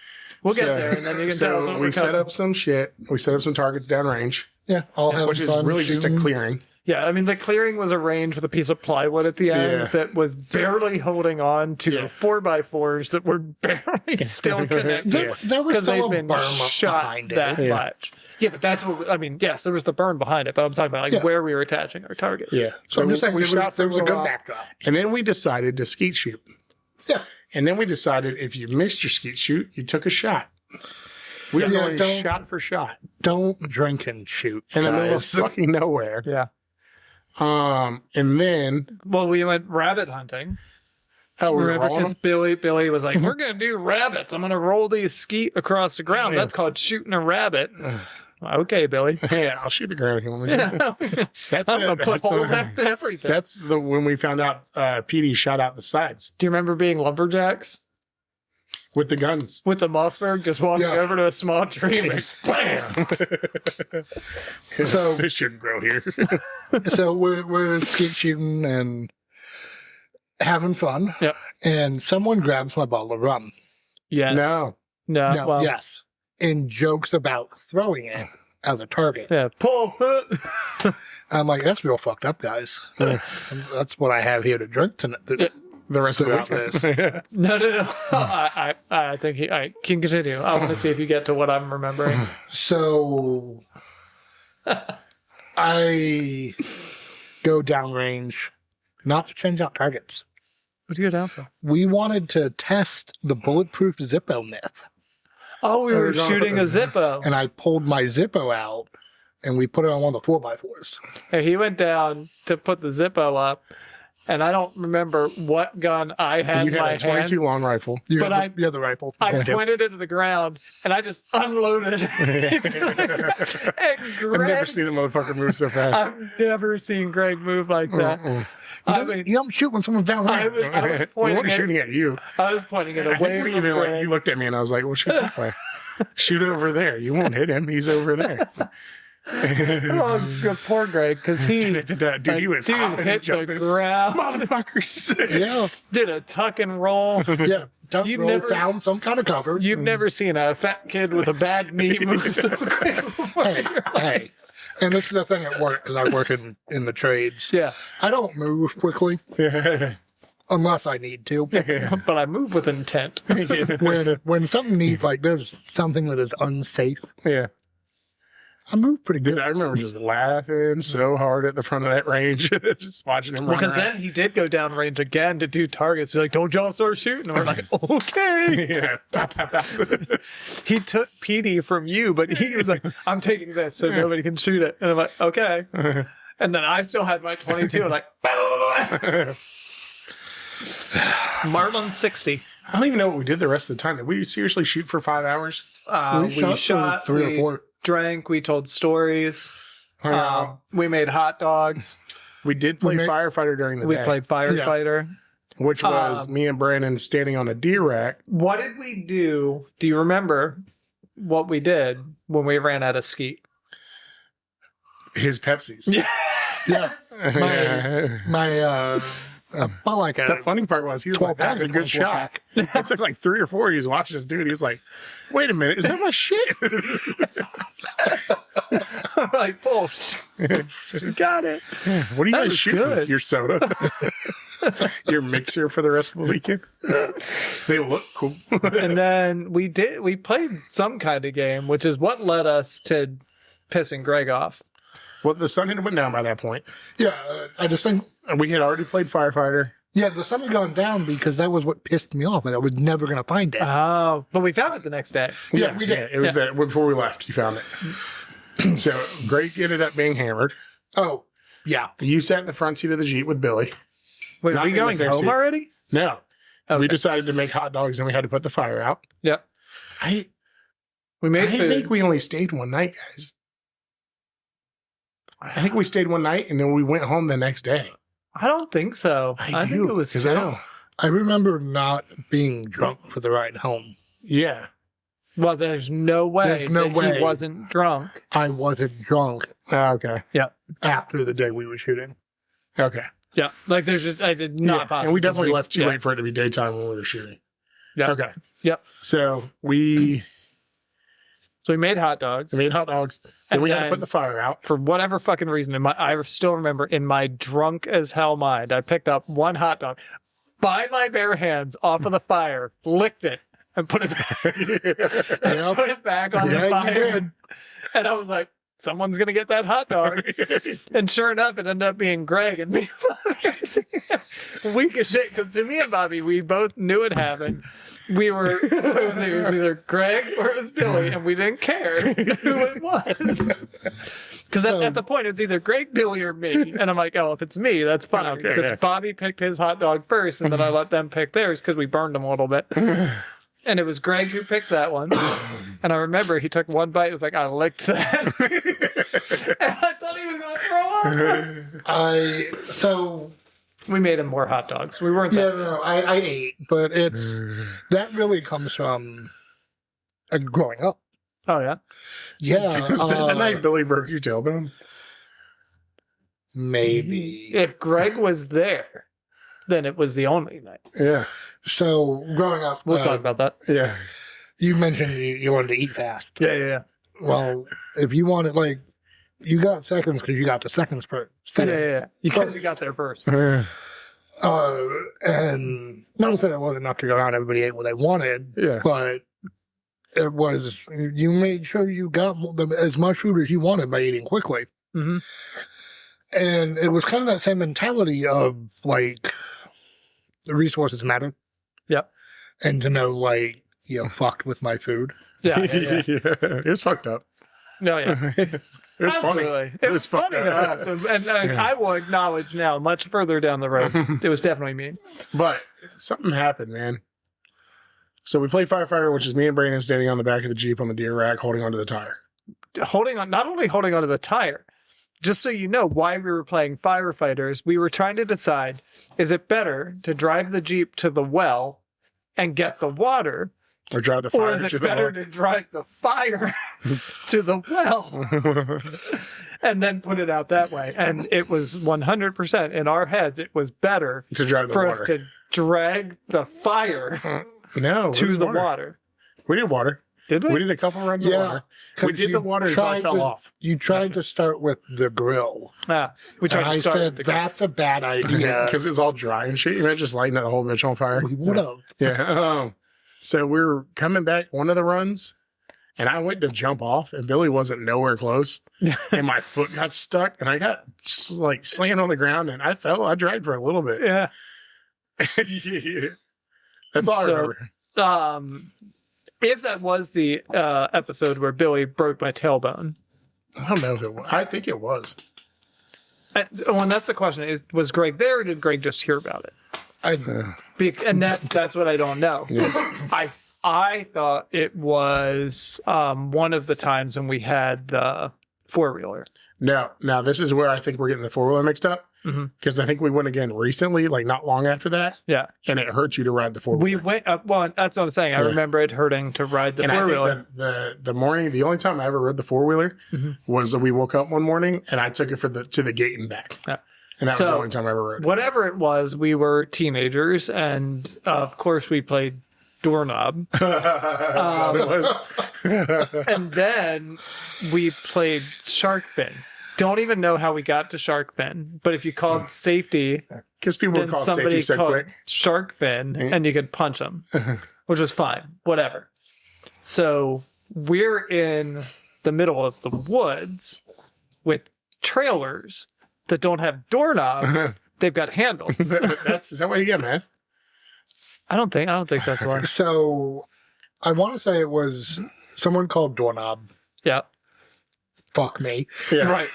We'll get there, and then you can tell us what we we're set covering. up some shit. We set up some targets downrange, Yeah. I'll have which is fun really just a shooting. clearing. Yeah, I mean, the clearing was arranged with a piece of plywood at the end Yeah. that was barely holding on to 4x4s that were barely still connected. There was Because still they've a been berm up shot behind that it. much. Yeah, but that's what, I mean, yes, there was the burn behind it, but I'm talking about like where we were attaching our targets. Yeah. So I'm just saying we shot there was a for good while, backdrop. and then we decided to skeet shoot. Yeah. And then we decided if you missed your skeet shoot, you took a shot. We were going don't- shot for shot Don't drink and shoot. in the middle of guys. fucking nowhere. Yeah. And then Well, we went rabbit hunting. we were Remember, rolling because them? Billy was like, we're going to do rabbits. I'm going to roll these skeet across the ground. Yeah. That's called shooting a rabbit. Okay, Billy. Yeah, I'll shoot the ground if you want me to. That's I'm going to put that's holes in everything. That's when we found out PD shot out the sides Do you remember being lumberjacks? with the guns. With the Mossberg, just walking over to a small tree and like, Bam! So This shouldn't grow here. so we're skeet shooting and having fun. Yep. And someone grabs my bottle of rum. yes. No. No, well, yes. And jokes about throwing it as a target. Yeah, pull. I'm like, that's real fucked up, guys. That's what I have here to drink tonight. The rest of the About week. this. No. I think I can continue. I want to see if you get to what I'm remembering. So I go downrange, not to change out targets. What do you go down for? We wanted to test the bulletproof Zippo myth. Oh, we were we're going shooting for a the- Zippo. And I pulled my Zippo out and we put it on one of the 4x4s. And he went down to put the Zippo up, and I don't remember what gun I had in You my had a 22 hand. long rifle. You But had the other rifle. I pointed it to the ground, and I just unloaded. And I've Greg, never seen a motherfucker move so fast. I've never seen Greg move like that. You don't shoot when someone's down I there. was I pointing wasn't it. shooting at you. I was pointing it I away think from even like Greg. you looked at me and I was like, well, shoot that way. Shoot over there. You won't hit him. He's over there. Oh, good poor Greg, because he Dude, he was hopping and hit the jumping. ground, Motherfuckers. Yeah. did a tuck and roll. Yeah. Duck You've roll, never- found some kind of cover. You've never seen a fat kid with a bad knee move so quick before. Hey. And this is the thing at work, because I work in the trades. Yeah, I don't move quickly unless I need to. but I move with intent. When something needs, like, there's something that is unsafe, Yeah. I move pretty Dude, good. I remember just laughing so hard at the front of that range, just watching him run Because around. then he did go down range again to do targets. He's like, don't y'all start shooting. And we're like, okay. Yeah. Pop, pop, pop. He took PD from you, but he was like, I'm taking this so nobody can shoot it. And I'm like, okay. And then I still had my 22. I'm like, Marlin 60. I don't even know what we did the rest of the time. Did we seriously shoot for 5 hours? We shot for 3 we or 4. drank, we told stories. We made hot dogs. We did play firefighter during the We day, played firefighter. which was me and Brandon standing on a deer rack. What did we do? Do you remember what we did when we ran out of skeet? His Pepsis. Yeah. Yeah. My about like The a funny part was he was like, that was a good shot. It took like 3 or 4. He was watching this dude. He was like, wait a minute, is that my shit? I'm like, oh, got it. What are you That guys was shooting? good. Your soda? Your mixer for the rest of the weekend? They look cool. And then we played some kind of game, which is what led us to pissing Greg off. Well, the sun had went down by that point. Yeah, I just think, And we had already played firefighter. yeah, the sun had gone down because that was what pissed me off. I was never going to find it. Oh, but we found it the next day. Yeah, we did. It was that before we left. You found it. So Greg ended up being hammered. Oh, yeah. You sat in the front seat of the Jeep with Billy. Wait, Not are we in the going same home seat. already? No. Okay. We decided to make hot dogs and we had to put the fire out. Yep. I We made food. think we only stayed one night, guys. I think we stayed one night and then we went home the next day. I don't think so. I think it was 'cause two. I remember not being drunk for the ride home. Yeah. Well, there's no way There's no that way. he wasn't drunk. I wasn't drunk Okay. after the day we were shooting. Okay. Yeah, like there's just I did not Yeah. possible. And we definitely left too yeah. late for it to be daytime when we were shooting. Yeah. Okay. Yep. So we So we made hot dogs. made hot dogs and And we had to then- put the fire out. For whatever fucking reason, I still remember in my drunk as hell mind, I picked up one hot dog by my bare hands off of the fire, licked it, and put it Yeah, put it back on the yeah, you fire. did. And I was like, someone's gonna get that hot dog. And sure enough, it ended up being Greg and me. Weak as shit, because to me and Bobby, we both knew it happened. We were, it was either Greg or it was Billy, and we didn't care who it was. Because So- at the point, it was either Greg, Billy, or me. And I'm like, oh, if it's me, that's fine. Okay, Because yeah. Bobby picked his hot dog first, and then I let them pick theirs because we burned them a little bit. And it was Greg who picked that one. And I remember he took one bite. It was like, I licked that. And I thought he was going to throw up. So We made him more hot dogs. We weren't yeah, that. no, I ate, but it's that really comes from growing up. Oh, yeah. Yeah, Was that the night Billy broke your tailbone? maybe. If Greg was there, then it was the only night. Yeah. So growing up, We'll talk about that. Yeah. you mentioned you wanted to eat fast. Yeah. Well, if you wanted, like, you got seconds because you got the seconds per seconds. Yeah. You guys got there first. And not to say that wasn't enough to go around. Everybody ate what they wanted, Yeah. but it was, you made sure you got as much food as you wanted by eating quickly. Mm-hmm. And it was kind of that same mentality of, like, the resources matter. Yep. And to know, like, fucked with my food. Yeah. It was fucked up. No, yeah. It was Absolutely. funny. It was funny fun. to us. And I will acknowledge now, much further down the road, it was definitely me. But something happened, man. So we played firefighter, which is me and Brandon standing on the back of the Jeep on the deer rack holding onto the tire. Not only holding onto the tire, just so you know why we were playing firefighters, we were trying to decide, is it better to drive the Jeep to the well and get the water, Or drive the fire or is it to the better to drive the fire to the well and then put it out that way? And it was 100% in our heads, it was better to drive the for water. us to drag the fire No, to the water. We did water. Did we? We did a couple runs of water. We did the water until I fell off. You tried to start with the grill. We tried And I to start said, with the grill. that's a bad idea. Because it's all dry and shit. You might just lighten the whole bitch on fire. We would have. Yeah. So we were coming back one of the runs, and I went to jump off, and Billy wasn't nowhere close, and my foot got stuck, and I got like slammed on the ground, and I fell. I dragged for a little bit. Yeah. That's all I remember. If that was the episode where Billy broke my tailbone, I don't know if it was. I think it was. and that's the question: was Greg there, or did Greg just hear about it? And that's what I don't know. I thought it was one of the times when we had the 4-wheeler. No, now this is where I think we're getting the 4-wheeler mixed up. Because I think we went again recently, like not long after that. Yeah. And it hurt you to ride the 4-wheeler. We went up. Well, that's what I'm saying. I remember it hurting to ride the 4-wheeler. The morning, the only time I ever rode the 4-wheeler was we woke up one morning and I took it to the gate and back. Yeah. And that was the only time I ever rode. Whatever it was, we were teenagers, and of course we played doorknob. And then we played shark fin. Don't even know how we got to shark fin, but if you called safety, because people would then call somebody safety so called quick. shark fin, and you could punch them, which was fine. Whatever. So we're in the middle of the woods with trailers that don't have doorknobs. They've got handles. Is that what you get, man? I don't think that's why. So I want to say it was someone called Doorknob. Yeah. Fuck me. Yeah. Right.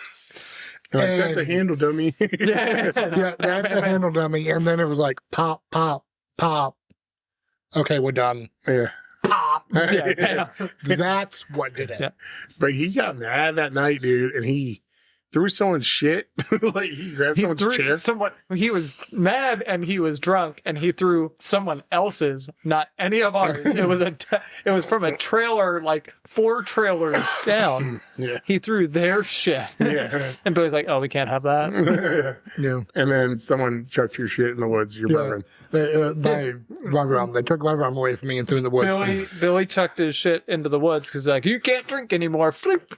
Like, that's a handle, dummy. Yeah, that's a handle dummy. And then it was like pop, pop, pop. Okay, we're done. Yeah. Pop. Yeah. That's what did it. Yeah. But he got mad that night, dude, and he threw someone's shit. Like he grabbed someone's chair. He was mad and he was drunk and he threw someone else's, not any of ours. It was from a trailer, like 4 trailers down. Yeah. He threw their shit. Yeah. And Billy's like, "Oh, we can't have that." Yeah. And then someone chucked your shit in the woods. You're burning. My rum. They took my rum away from me and threw it in the woods. Billy chucked his shit into the woods because like, you can't drink anymore. Flip.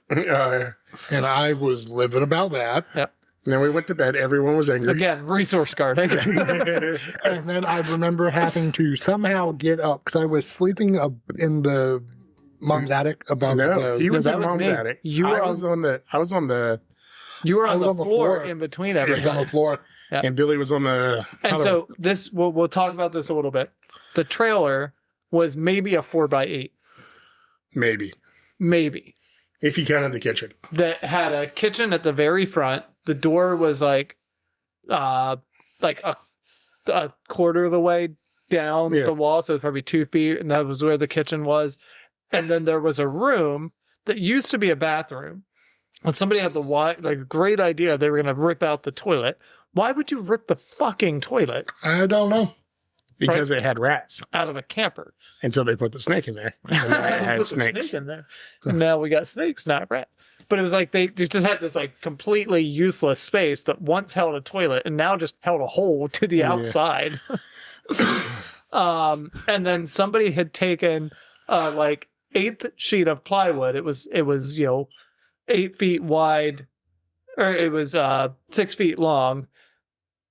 And I was livid about that. Yep. And then we went to bed. Everyone was angry. Again, resource guarding. And then I remember having to somehow get up because I was sleeping up in the mom's attic above No, he was that in was mom's me. attic. You I were was on the You were I on was the on the floor floor. in between I was on everybody. the floor. Yeah. and Billy was on the. And so this, we'll talk about this a little bit. The trailer was maybe a 4x8, maybe if you counted the kitchen. that had a kitchen at the very front. The door was like a quarter of the way down Yeah. the wall, so probably 2 feet, and that was where the kitchen was. And then there was a room that used to be a bathroom. And somebody had the great idea they were going to rip out the toilet. Why would you rip the fucking toilet I don't know. Because it had rats out of a camper? until they put the snake in there. And then it had Put the snakes. snake in there. And now we got snakes, not rats. But it was like they just had this like completely useless space that once held a toilet and now just held a hole to the outside. And then somebody had taken like 1/8 sheet of plywood. It was 8 feet wide, or it was 6 feet long,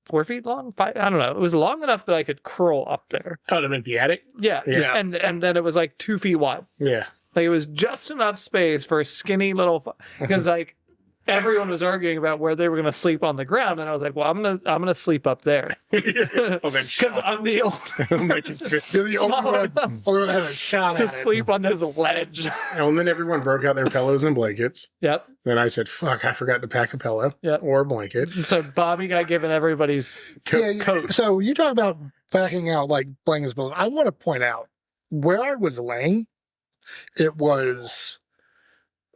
4 feet long. 5, I don't know. It was long enough that I could curl up there. Oh, to make the attic? Yeah. Yeah. And then it was like 2 feet wide. Yeah. Like it was just enough space for a skinny little, because like everyone was arguing about where they were going to sleep on the ground, and I was like, "Well, I'm gonna sleep up there because I'm the old You're the only one that had a shot to at sleep on this ledge." And then everyone broke out their pillows and blankets. Yep. Then I said, "Fuck, I forgot to pack a pillow or a blanket." And so Bobby got given everybody's coat. So you talk about packing out like blankets, but I want to point out where I was laying. It was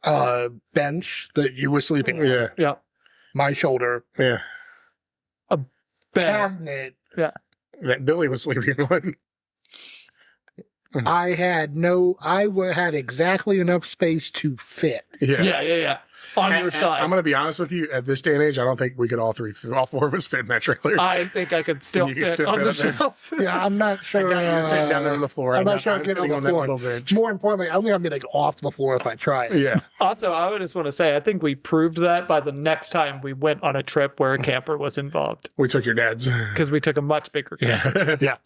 a bench that you were sleeping on. Yeah. My shoulder. Yeah. A bed. Cabinet. Yeah. That Billy was sleeping on. I had exactly enough space to fit. Yeah. On your side. I'm going to be honest with you. At this day and age, I don't think we could all four of us fit in that trailer. I think I could still fit on the shelf. Yeah, I'm not sure. Down there on the floor. I'm not sure I'm getting on the floor. More importantly, I don't think I'm getting off the floor if I try. Yeah. Also, I would just want to say, I think we proved that by the next time we went on a trip where a camper was involved. We took your dad's. Because we took a much bigger camper. Yeah.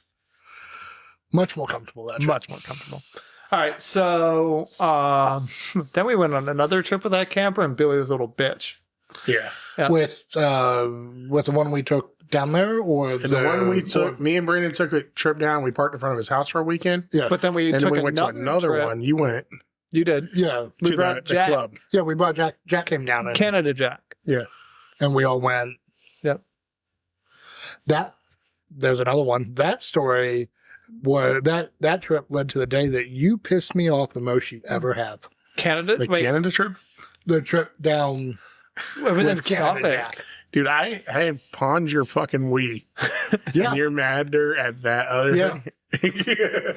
Much more comfortable, that trip. Much more comfortable. All right, so then we went on another trip with that camper, and Billy was a little bitch. Yeah. With the one we took down there, or the one we took? Me and Brandon took a trip down. We parked in front of his house for a weekend. Yeah, but then we went to another trip. One. You went. You did. Yeah, we brought Jack. The club. Yeah, we brought Jack. Jack came down. And, Canada Jack. Yeah, and we all went. Yep. There's another one. That story. That trip led to the day that you pissed me off the most you ever have. Canada? Canada trip? The trip down. It was in Suffolk. Dude, I pawned your fucking Wii. Yeah. And you're madder at that other thing.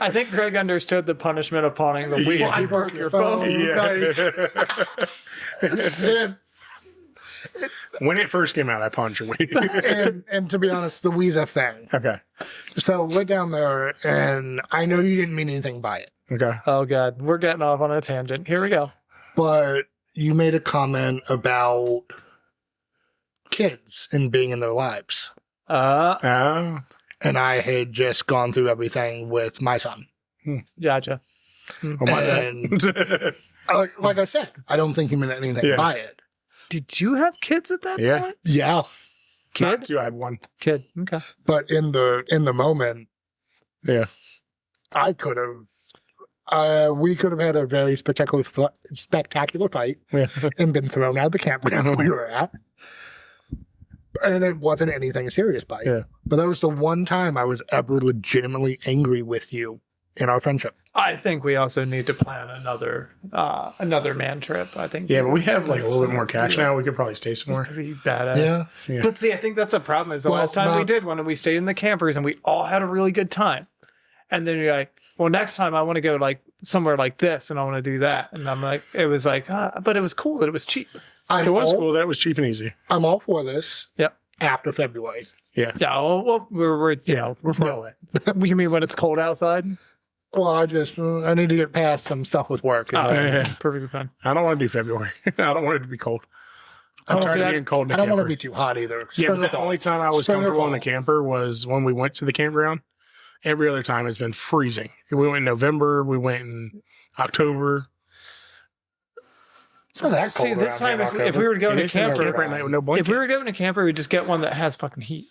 I think Greg understood the punishment of pawning the Wii. I broke your phone. Yeah. When it first came out, I pawned your Wii. and to be honest, the Wii's a thing. Okay. So we're down there, and I know you didn't mean anything by it. Okay. Oh, God. We're getting off on a tangent. Here we go. But you made a comment about kids and being in their lives. Oh. And I had just gone through everything with my son. Gotcha. Oh, my God. Like I said, I don't think he meant anything by it. Did you have kids at that point? Yeah. Kid? I had one. Kid. Okay. But in the moment, I could have, we could have had a very spectacular fight and been thrown out of the campground we were at. And it wasn't anything serious by it. Yeah. But that was the one time I was ever legitimately angry with you in our friendship. I think we also need to plan another man trip. I think. Yeah, but we have like a little bit more cash now. We could probably stay somewhere. Pretty badass. Yeah. But see, I think that's a problem. Is the last time we did one, and we stayed in the campers, and we all had a really good time. And then you're like, well, next time I want to go like somewhere like this, and I want to do that. And I'm like, it was like, but it was cool that it was cheap. It was cool. That was cheap and easy. I'm all for this. Yep. After February. Yeah. Yeah. Well, we're far away. You mean when it's cold outside? Well, I need to get past some stuff with work. Perfectly fine. I don't want to do February. I don't want it to be cold. I'm tired of being cold in the camper. I don't want camper. to be too hot either. Yeah, but the only time I was comfortable in the camper was when we went to the campground. Every other time it's been freezing. We went in November. We went in October. It's not that cold. See, this time if we were going to camper, with no blanket. if we were going to camper, we'd just get one that has fucking heat.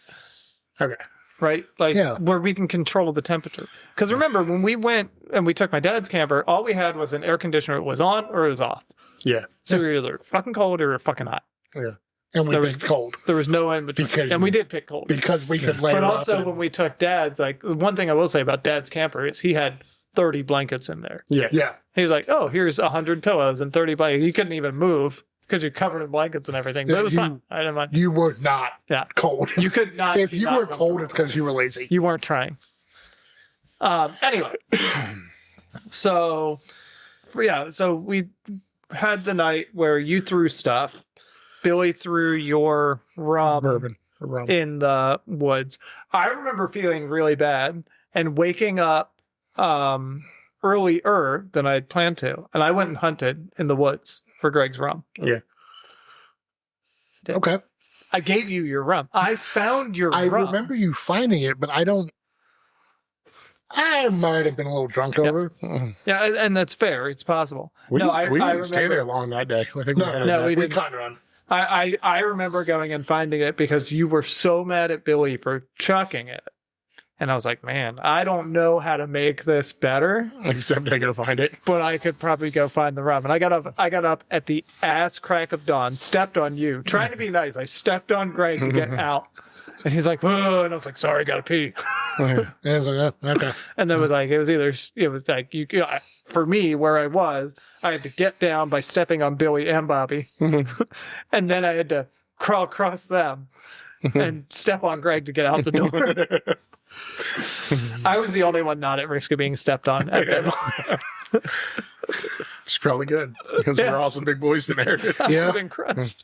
Okay. Right? Like where we can control the temperature. Because remember, when we went and we took my dad's camper, all we had was an air conditioner. It was on or it was off. Yeah. So we were either fucking cold or fucking hot. Yeah. And we picked cold. There was no in between. And we did pick cold. Because we could layer But also when we took dad's, like one thing I will say about dad's camper is he had 30 blankets in there. Yeah. Yeah. He was like, oh, here's 100 pillows and 30 blankets. You couldn't even move because you're covered in blankets and everything. But it was fine. I didn't mind. You were not cold. You could not. If you were cold, it's because you were lazy. You weren't trying. Anyway. So we had the night where you threw stuff. Billy threw your rum in the woods. I remember feeling really bad and waking up earlier than I had planned to. And I went and hunted in the woods for Greg's rum. Yeah. Okay. I gave you your rum. I found your rum. I remember you finding it, but I might have been a little drunk over it. Yeah, and that's fair. It's possible. We didn't stay there long that day. I think we didn't. Caught run. I remember going and finding it because you were so mad at Billy for chucking it. And I was like, man, I don't know how to make this better. Except I gotta find it. But I could probably go find the rum. And I got up at the ass crack of dawn, stepped on you, trying to be nice. I stepped on Greg to get out. And he's like, oh, and I was like, sorry, gotta pee. And I was like, oh, okay. And then it was like for me, where I was, I had to get down by stepping on Billy and Bobby. And then I had to crawl across them and step on Greg to get out the door. I was the only one not at risk of being stepped on at that point. It's probably good because we're all some big boys in there. Yeah. I've been crushed.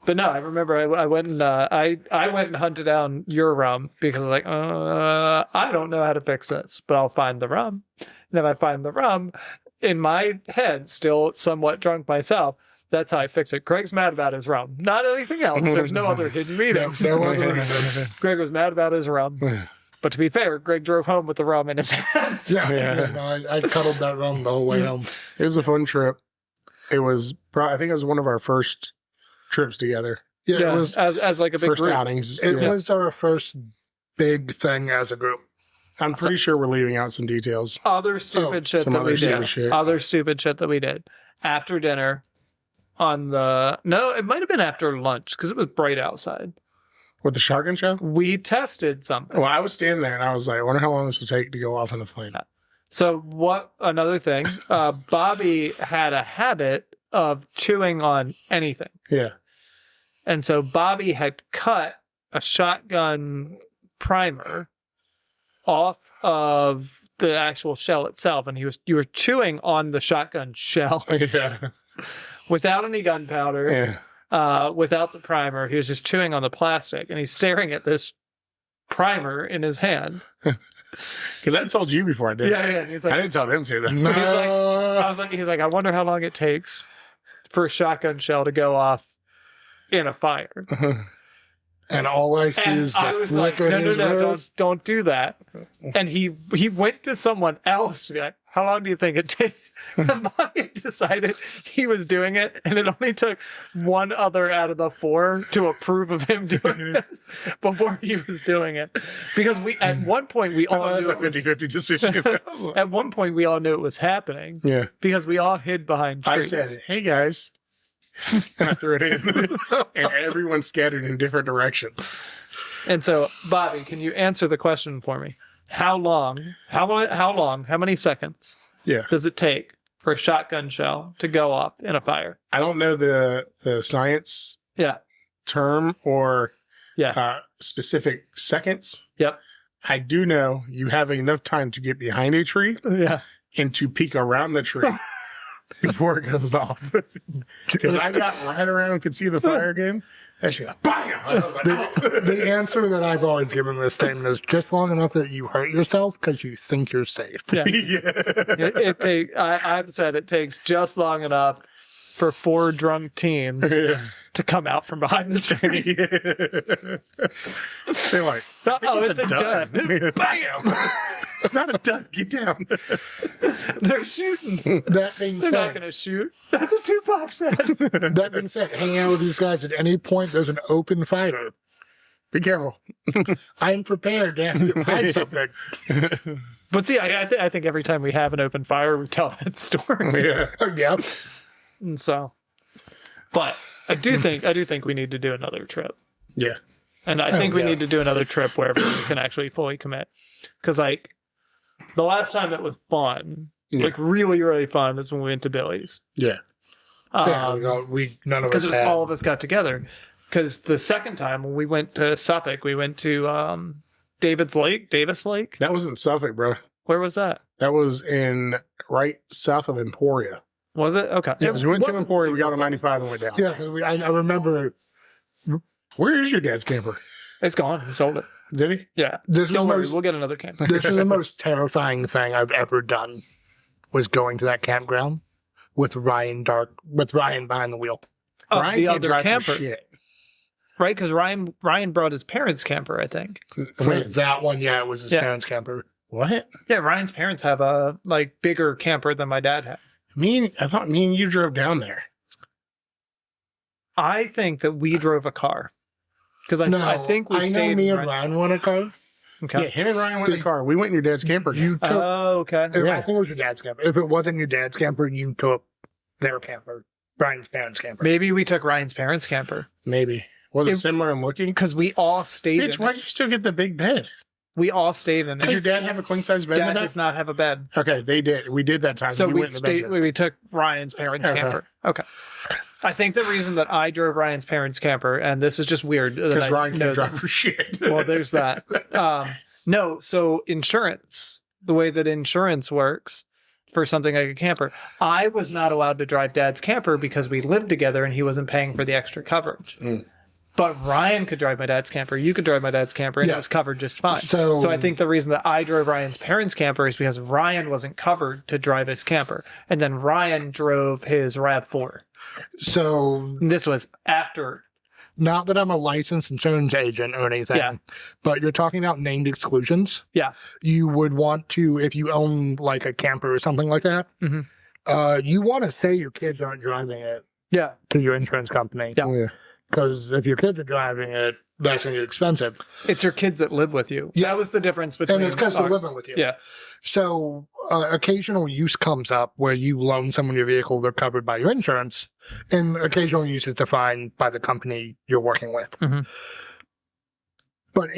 But no, I remember I went and I went and hunted down your rum because I was like, I don't know how to fix this, but I'll find the rum. And then I find the rum in my head, still somewhat drunk myself. That's how I fix it. Greg's mad about his rum, not anything else. There's no other hidden meanings. There wasn't anything. Greg was mad about his rum. But to be fair, Greg drove home with the rum in his hands. Yeah. No, I cuddled that rum the whole way home. It was a fun trip. It was, I think it was one of our first trips together. Yeah, it was as like a big First group. outings. It was our first big thing as a group. I'm pretty sure we're leaving out some details. Other stupid shit some that other we stupid did. shit. Other stupid shit that we did. After dinner, it might have been after lunch because it was bright outside. With the shotgun show? We tested something. Well, I was standing there and I was like, I wonder how long this will take to go off in the flame. So another thing, Bobby had a habit of chewing on anything. Yeah. And so Bobby had cut a shotgun primer off of the actual shell itself. And you were chewing on the shotgun shell Yeah. without any gunpowder. Yeah. Without the primer. He was just chewing on the plastic and he's staring at this primer in his hand. Because I told you before I did. Yeah. And he's like, I didn't tell them to though. No. he's like, I wonder how long it takes for a shotgun shell to go off in a fire. And all I see is the flick of his rose. Don't do that. And he went to someone else to be like, how long do you think it takes? And Bobby decided he was doing it, and it only took one other out of the four to approve of him doing it before he was doing it. Because at one point we all That's knew a 50-50 decision. at one point we all knew it was happening. Yeah. Because we all hid behind I trees. said, hey guys. And I threw it in. And everyone scattered in different directions. And so, Bobby, can you answer the question for me? How many seconds does it take for a shotgun shell to go off in a fire? I don't know the science term or specific seconds. Yep. I do know you have enough time to get behind a tree and to peek around the tree before it goes off. Because I got right around, could see the fire again. And she got bam! I was like, The answer that I've always given this statement is just long enough that you hurt yourself because you think you're safe. Yeah. I've said it takes just long enough for four drunk teens to come out from behind the tree. They're like, it's a dud. Bam! It's not a dud. Get down. They're shooting. That being They're not said, going to shoot. That's a Tupac said. that being said, hanging out with these guys at any point, there's an open fire. Be careful. I'm prepared to hide something. But see, I think every time we have an open fire, we tell that story. Yeah. Yep. And so, but I do think we need to do another trip. Yeah. And I think we need to do another trip where we can actually fully commit. Because, like, the last time it was fun, like really, really fun, is when we went to Billy's. Yeah. None of Because us had. all of us got together. Because the second time when we went to Suffolk, we went to Davis Lake. That was in Suffolk, bro. Where was that? That was in right south of Emporia. Was it? Okay. Yeah, we went to Emporia, we got on 95 and went down. Yeah, 'cause I remember. Where is your dad's camper? It's gone. He sold it. Did he? Yeah. This Don't worry. was We'll get another camper. this is the most terrifying thing I've ever done. Was going to that campground with Ryan behind the wheel. Oh, Ryan the can't other drive for camper. shit. Right? Because Ryan brought his parents' camper, I think. For that one, it was his parents' camper. What? Yeah, Ryan's parents have a bigger camper than my dad had. I thought me and you drove down there. I think that we drove a car. Because I think we stayed. I know me and Ryan won a car. Okay. Yeah, him and Ryan went in the car. We went in your dad's camper. You took. Okay. I think it was your dad's camper. If it wasn't your dad's camper, you took their camper, Ryan's parents' camper. Maybe we took Ryan's parents' camper. Maybe. Was it similar in looking? Because we all stayed Bitch, why'd you still get the big bed? We all stayed in it. Did your dad have a queen size bed in Dad the back? does not have a bed. Okay, they did. We did that time. So we went in the bedroom. we took Ryan's parents' camper. Okay. I think the reason that I drove Ryan's parents' camper, and this is just weird. Because Ryan can't drive for shit. Well, there's that. No, so insurance, the way that insurance works for something like a camper, I was not allowed to drive Dad's camper because we lived together and he wasn't paying for the extra coverage. But Ryan could drive my dad's camper. You could drive my dad's camper, and it was covered just fine. So I think the reason that I drove Ryan's parents' camper is because Ryan wasn't covered to drive his camper. And then Ryan drove his RAV4. So This was after. Not that I'm a licensed insurance agent or anything, but you're talking about named exclusions. Yeah. You would want to, if you own like a camper or something like that, you want to say your kids aren't driving it to your insurance company. Yeah. Because if your kids are driving it, that's going to be expensive. It's your kids that live with you. Yeah. That was the difference between And it's because they're living with you. Yeah. So occasional use comes up where you loan someone your vehicle, they're covered by your insurance, and occasional use is defined by the company you're working with. But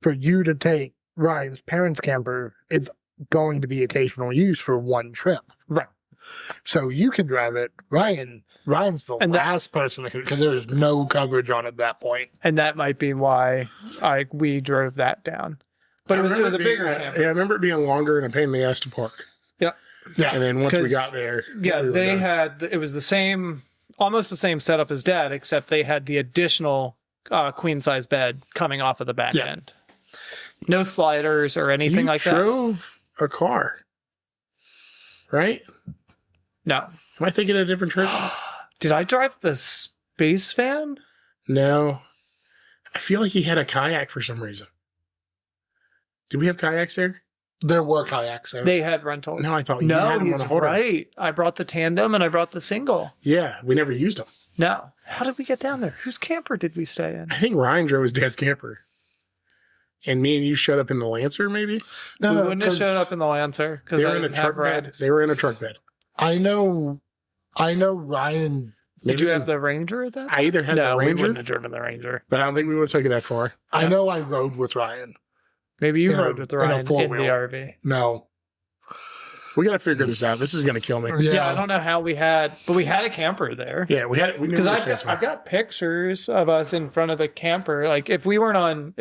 for you to take Ryan's parents' camper, it's going to be occasional use for one trip. Right. So you can drive it. Ryan's the last person because there's no coverage on it at that point. And that might be why we drove that down. But it was a bigger camper. Yeah, I remember it being longer and a pain in the ass to park. Yep. Yeah. And then once we got there, they had, it was the same, almost the same setup as Dad, except they had the additional queen size bed coming off of the back end. No sliders or anything like that. You drove a car, right? No. Am I thinking of a different trip? Did I drive the space van? No. I feel like he had a kayak for some reason. Did we have kayaks there? There were kayaks there. They had rentals. No, I thought you had them on a holder. Right. I brought the tandem and I brought the single. Yeah, we never used them. No. How did we get down there? Whose camper did we stay in? I think Ryan drove his dad's camper. And me and you showed up in the Lancer, maybe? We wouldn't have showed up in the Lancer because they I were in a didn't truck have bed. rides. They were in a truck bed. I know Ryan. Did you have the Ranger at that? I either had the we Ranger, wouldn't have driven the Ranger. but I don't think we would have taken that far. I know I rode with Ryan. Maybe you In a- rode with in a Ryan in the four-wheel. RV. No. We got to figure this out. This is going to kill me. Yeah, I don't know how we had, but we had a camper there. Yeah, we had. We Because I've got pictures of us in front of the camper. Like if we weren't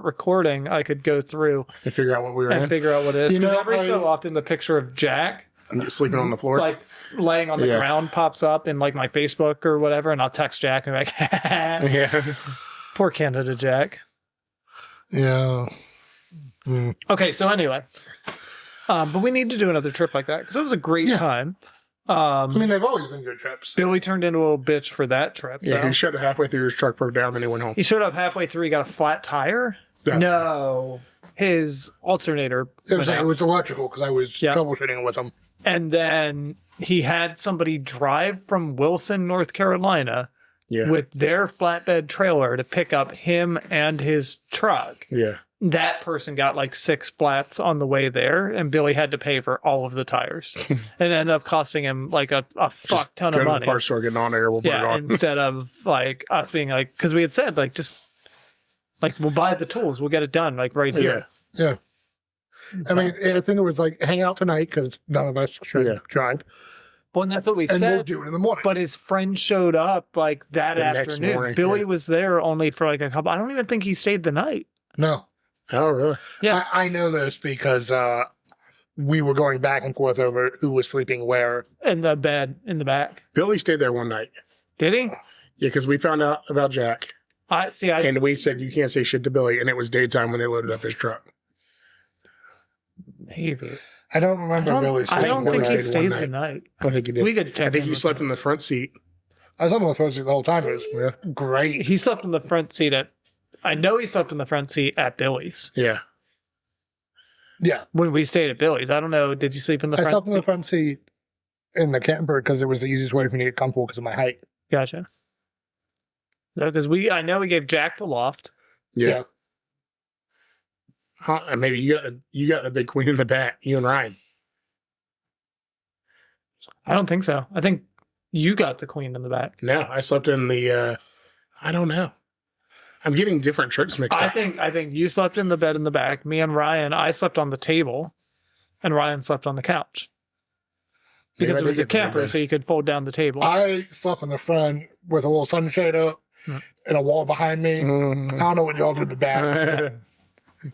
recording, I could go through and figure out what we were and in. figure out what it is. You Because know, every so often the picture of Jack Sleeping on the floor. like laying on the ground pops up in like my Facebook or whatever, and I'll text Jack and be like, Yeah. poor Canada Jack. Yeah. Okay, so anyway, but we need to do another trip like that because it was a great time. I mean, they've always been good trips. Billy turned into a little bitch for that trip. Yeah, though. he showed up halfway through, his truck broke down, then he went home. He showed up halfway through. He got a flat tire. Yeah. No, his alternator. It went out. was electrical because I was troubleshooting it with them. And then he had somebody drive from Wilson, North Carolina, with their flatbed trailer to pick up him and his truck. Yeah. That person got like 6 flats on the way there, and Billy had to pay for all of the tires. And it ended up costing him like a fuck ton of money. Go to the parts store, get on air, we'll put it on. Instead of like us being like, because we had said like just like we'll buy the tools, we'll get it done like right here. Yeah. I mean, I think it was like hang out tonight because none of us should drive. Well, and that's what we And said. we'll do it in the morning. But his friend showed up like that The next afternoon. morning, Billy was there only for like a couple. I don't even think he stayed the night. No. Oh, really? Yeah. I know this because we were going back and forth over who was sleeping where. In the bed in the back. Billy stayed there one night. Did he? Yeah, because we found out about Jack. And we said, you can't say shit to Billy. And it was daytime when they loaded up his truck. Maybe. I don't remember really I don't sleeping think one he night. stayed the night. I think he did. We could check. I think in he with slept him. in the front seat. I slept on the front seat the whole time. It was great. He slept in the front seat at. I know he slept in the front seat at Billy's. Yeah. Yeah. When we stayed at Billy's, I don't know. Did you sleep in the I front? slept in the front seat in the camper because it was the easiest way for me to get comfortable because of my height. Gotcha. Because I know we gave Jack the loft. Yeah. And maybe you got the big queen in the back, you and Ryan. I don't think so. I think you got the queen in the back. No, I slept in the, I don't know. I'm getting different trips mixed up. I think you slept in the bed in the back. Me and Ryan, I slept on the table, and Ryan slept on the couch. Because it was a camper, so you could fold down the table. I slept in the front with a little sunshade up and a wall behind me. I don't know what y'all did in the back.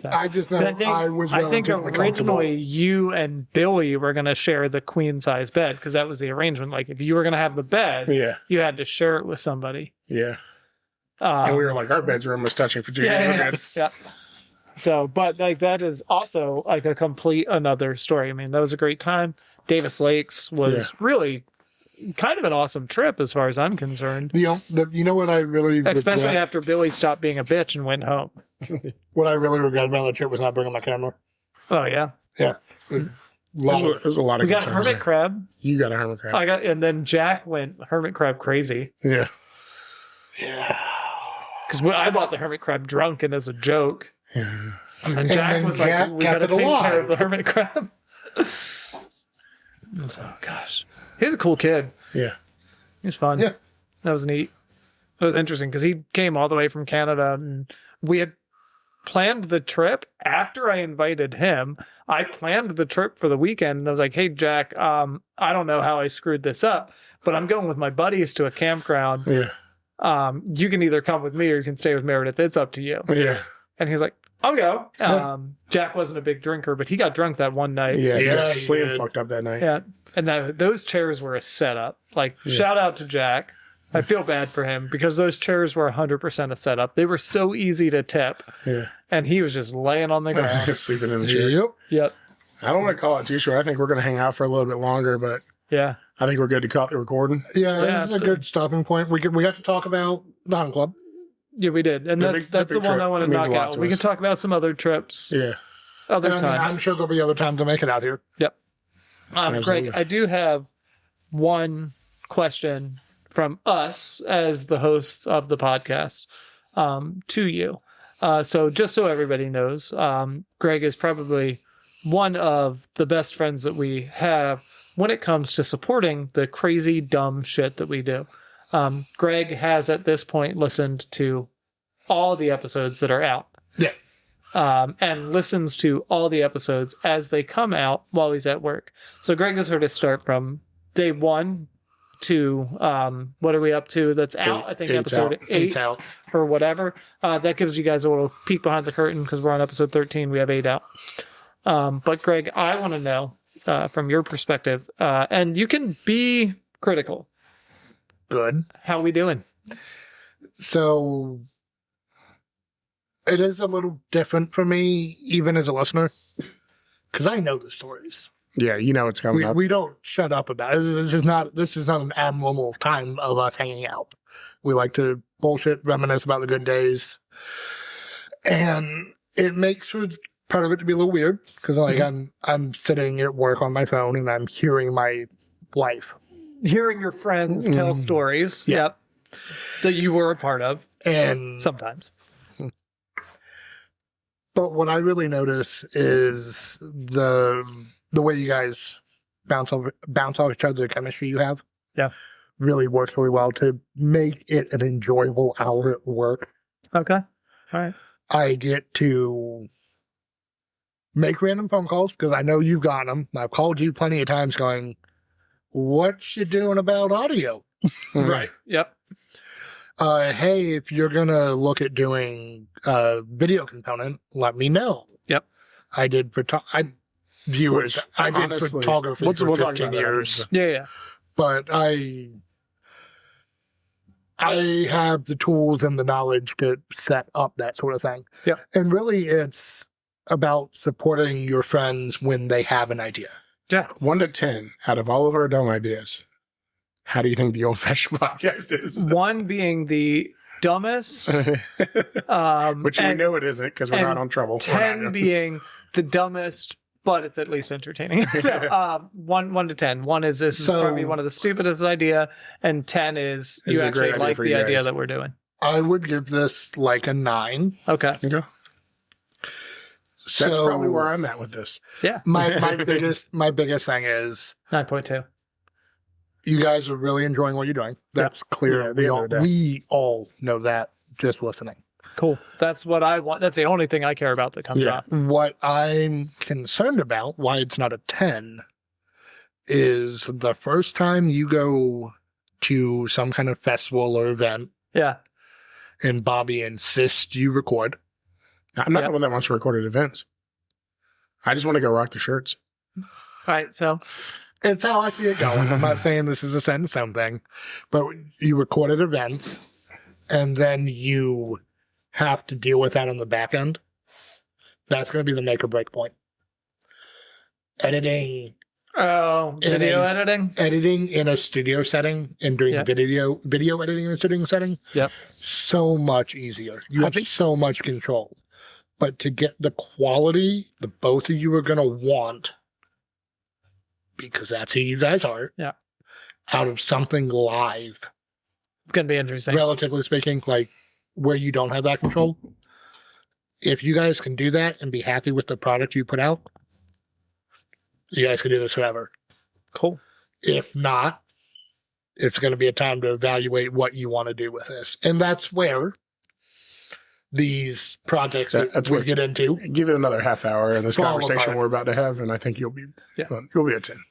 I just know I think originally you and Billy were going to share the queen size bed because that was the arrangement. Like if you were going to have the bed, you had to share it with somebody. Yeah. And we were like, our bedroom was touching for 2 years. Yeah. So, but like that is also like a complete another story. I mean, that was a great time. Davis Lakes was really kind of an awesome trip as far as I'm concerned. You know what I really especially regret? After Billy stopped being a bitch and went home. What I really regret about the trip was not bringing my camera. Oh yeah. Yeah. There's a lot of we got a hermit crab. You got a hermit crab. And then Jack went hermit crab crazy. Yeah. Yeah. Because I bought the hermit crab drunk and as a joke. Yeah. And then Jack was like, we got to take care of the hermit crab. Oh, gosh. He's a cool kid. Yeah. He was fun. Yeah. That was neat. It was interesting because he came all the way from Canada and we had planned the trip after I invited him. I planned the trip for the weekend and I was like, hey, Jack, I don't know how I screwed this up, but I'm going with my buddies to a campground. Yeah. You can either come with me or you can stay with Meredith. It's up to you. Yeah. And he's like, I'll go. Jack wasn't a big drinker, but he got drunk that one night. Yeah, he got slam fucked up that night. Yeah. And those chairs were a setup. Like, shout out to Jack. I feel bad for him because those chairs were 100% a setup. They were so easy to tip. Yeah. And he was just laying on the ground. Just sleeping in the chair. Yep. I don't want to call it too short. I think we're going to hang out for a little bit longer, but yeah, I think we're good to cut the recording. Yeah, this is a good stopping point. We got to talk about the Hunt Club. Yeah, we did. And that's the one I want to knock out. We can talk about some other trips. Yeah. Other times. I'm sure there'll be other times to make it out here. Yep. Greg, I do have one question from us as the hosts of the podcast to you. So just so everybody knows, Greg is probably one of the best friends that we have when it comes to supporting the crazy, dumb shit that we do. Greg has at this point listened to all the episodes that are out. Yeah. And listens to all the episodes as they come out while he's at work. So Greg has heard us start from day 1 to what are we up to that's out? I think episode 8 out. Or whatever. That gives you guys a little peek behind the curtain because we're on episode 13. We have 8 out. But Greg, I want to know from your perspective, and you can be critical. Good. How we doing? So it is a little different for me, even as a listener, because I know the stories. Yeah, you know it's coming up. We don't shut up about it. This is not an abnormal time of us hanging out. We like to bullshit, reminisce about the good days, and it makes for part of it to be a little weird because like I'm sitting at work on my phone and I'm hearing my life. Hearing your friends tell stories, that you were a part of, and sometimes. But what I really notice is the way you guys bounce off each other, the chemistry you have, really works really well to make it an enjoyable hour at work. Okay, all right. I get to make random phone calls because I know you've gotten them. I've called you plenty of times, going, what you doing about audio? Right. Yep. Hey, if you're going to look at doing a video component, let me know. Yep. I did viewers. I did honestly, photography for 15 years. Yeah. But I have the tools and the knowledge to set up that sort of thing. Yeah. And really it's about supporting your friends when they have an idea. Yeah, 1 to 10 out of all of our dumb ideas. How do you think the old-fashioned podcast is? 1 being the dumbest, which we know it isn't because we're not on trouble. 10 being the dumbest, but it's at least entertaining. 1 to 10. 1 is this is probably one of the stupidest idea, and 10 is you actually like the idea that we're doing. I would give this like a 9. Okay. Okay. That's probably where I'm at with this. Yeah. My biggest thing is 9.2. you guys are really enjoying what you're doing. That's clear. Yeah, we all know that just listening. Cool. That's what I want. That's the only thing I care about that comes out. What I'm concerned about, why it's not a 10, is the first time you go to some kind of festival or event. Yeah. And Bobby insists you record. I'm not the one that wants to record at events. I just want to go rock the shirts. All right. So it's how I see it going. I'm not saying this is a set in stone thing, but you record at events and then you have to deal with that on the back end. That's going to be the make or break point. Editing. Oh, video editing? Editing in a studio setting and doing video editing in a studio setting. Yep. So much easier. You have so much control. But to get the quality the both of you are going to want, because that's who you guys are, out of something live. It's going to be interesting. Relatively speaking, like where you don't have that control. If you guys can do that and be happy with the product you put out, you guys can do this forever. Cool. If not, it's going to be a time to evaluate what you want to do with this. And that's where these projects that we'll get into. Give it another half hour in this conversation we're about to have, and I think you'll be a 10.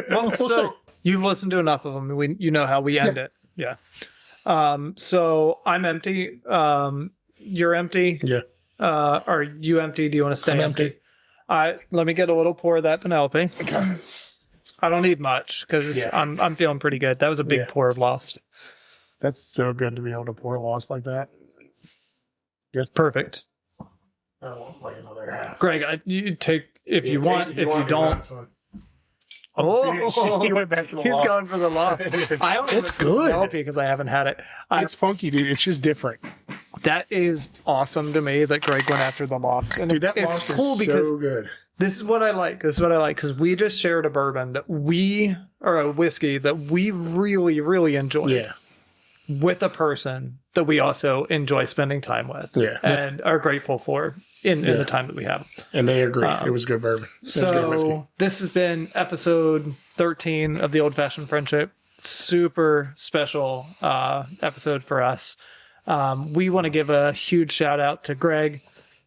Well, so you've listened to enough of them. You know how we end it. Yeah. So I'm empty. You're empty. Yeah. Are you empty? Do you want to stay I'm empty? empty. Let me get a little pour of that Penelope. Okay. I don't need much because I'm feeling pretty good. That was a big pour of Lost. That's so good to be able to pour Lost like that. Good. Perfect. I won't play another half. Greg, you take if you want. If you don't. Oh, he went back to the he's Lost. going for the Lost. I only It's good because I haven't had it. It's funky, dude. It's just different. That is awesome to me that Greg went after the Lost. And dude, that it's Lost cool is because so good. This is what I like. Because we just shared a bourbon or a whiskey that we really, really enjoy. Yeah. With a person that we also enjoy spending time with. Yeah. And are grateful for in the time that we have. And they agree. It was good bourbon. So this has been episode 13 of The Old Fashioned Friendship. Super special episode for us. We want to give a huge shout out to Greg.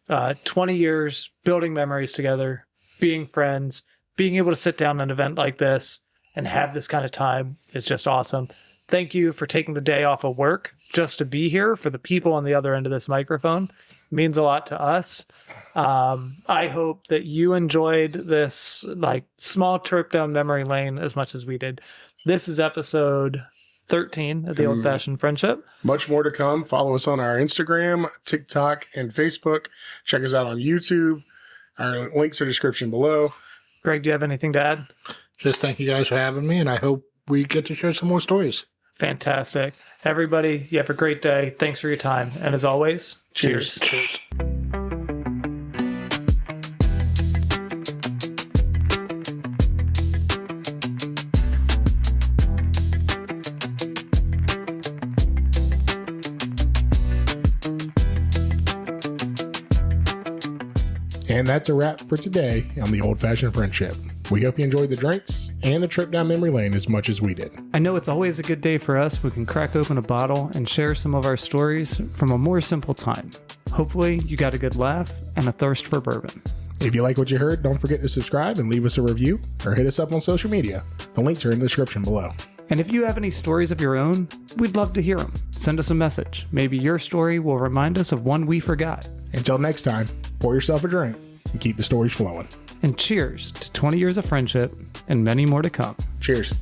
20 years building memories together, being friends, being able to sit down at an event like this and have this kind of time is just awesome. Thank you for taking the day off of work just to be here for the people on the other end of this microphone. It means a lot to us. I hope that you enjoyed this like small trip down memory lane as much as we did. This is episode 13 of The Old Fashioned Friendship. Much more to come. Follow us on our Instagram, TikTok, and Facebook. Check us out on YouTube. Our links are description below. Greg, do you have anything to add? Just thank you guys for having me, and I hope we get to share some more stories. Fantastic. Everybody, you have a great day. Thanks for your time. And as always, cheers. Cheers. And that's a wrap for today on The Old Fashioned Friendship. We hope you enjoyed the drinks and the trip down memory lane as much as we did. I know it's always a good day for us. We can crack open a bottle and share some of our stories from a more simple time. Hopefully, you got a good laugh and a thirst for bourbon. If you like what you heard, don't forget to subscribe and leave us a review or hit us up on social media. The links are in the description below. And if you have any stories of your own, we'd love to hear them. Send us a message. Maybe your story will remind us of one we forgot. Until next time, pour yourself a drink and keep the stories flowing. And cheers to 20 years of friendship and many more to come. Cheers.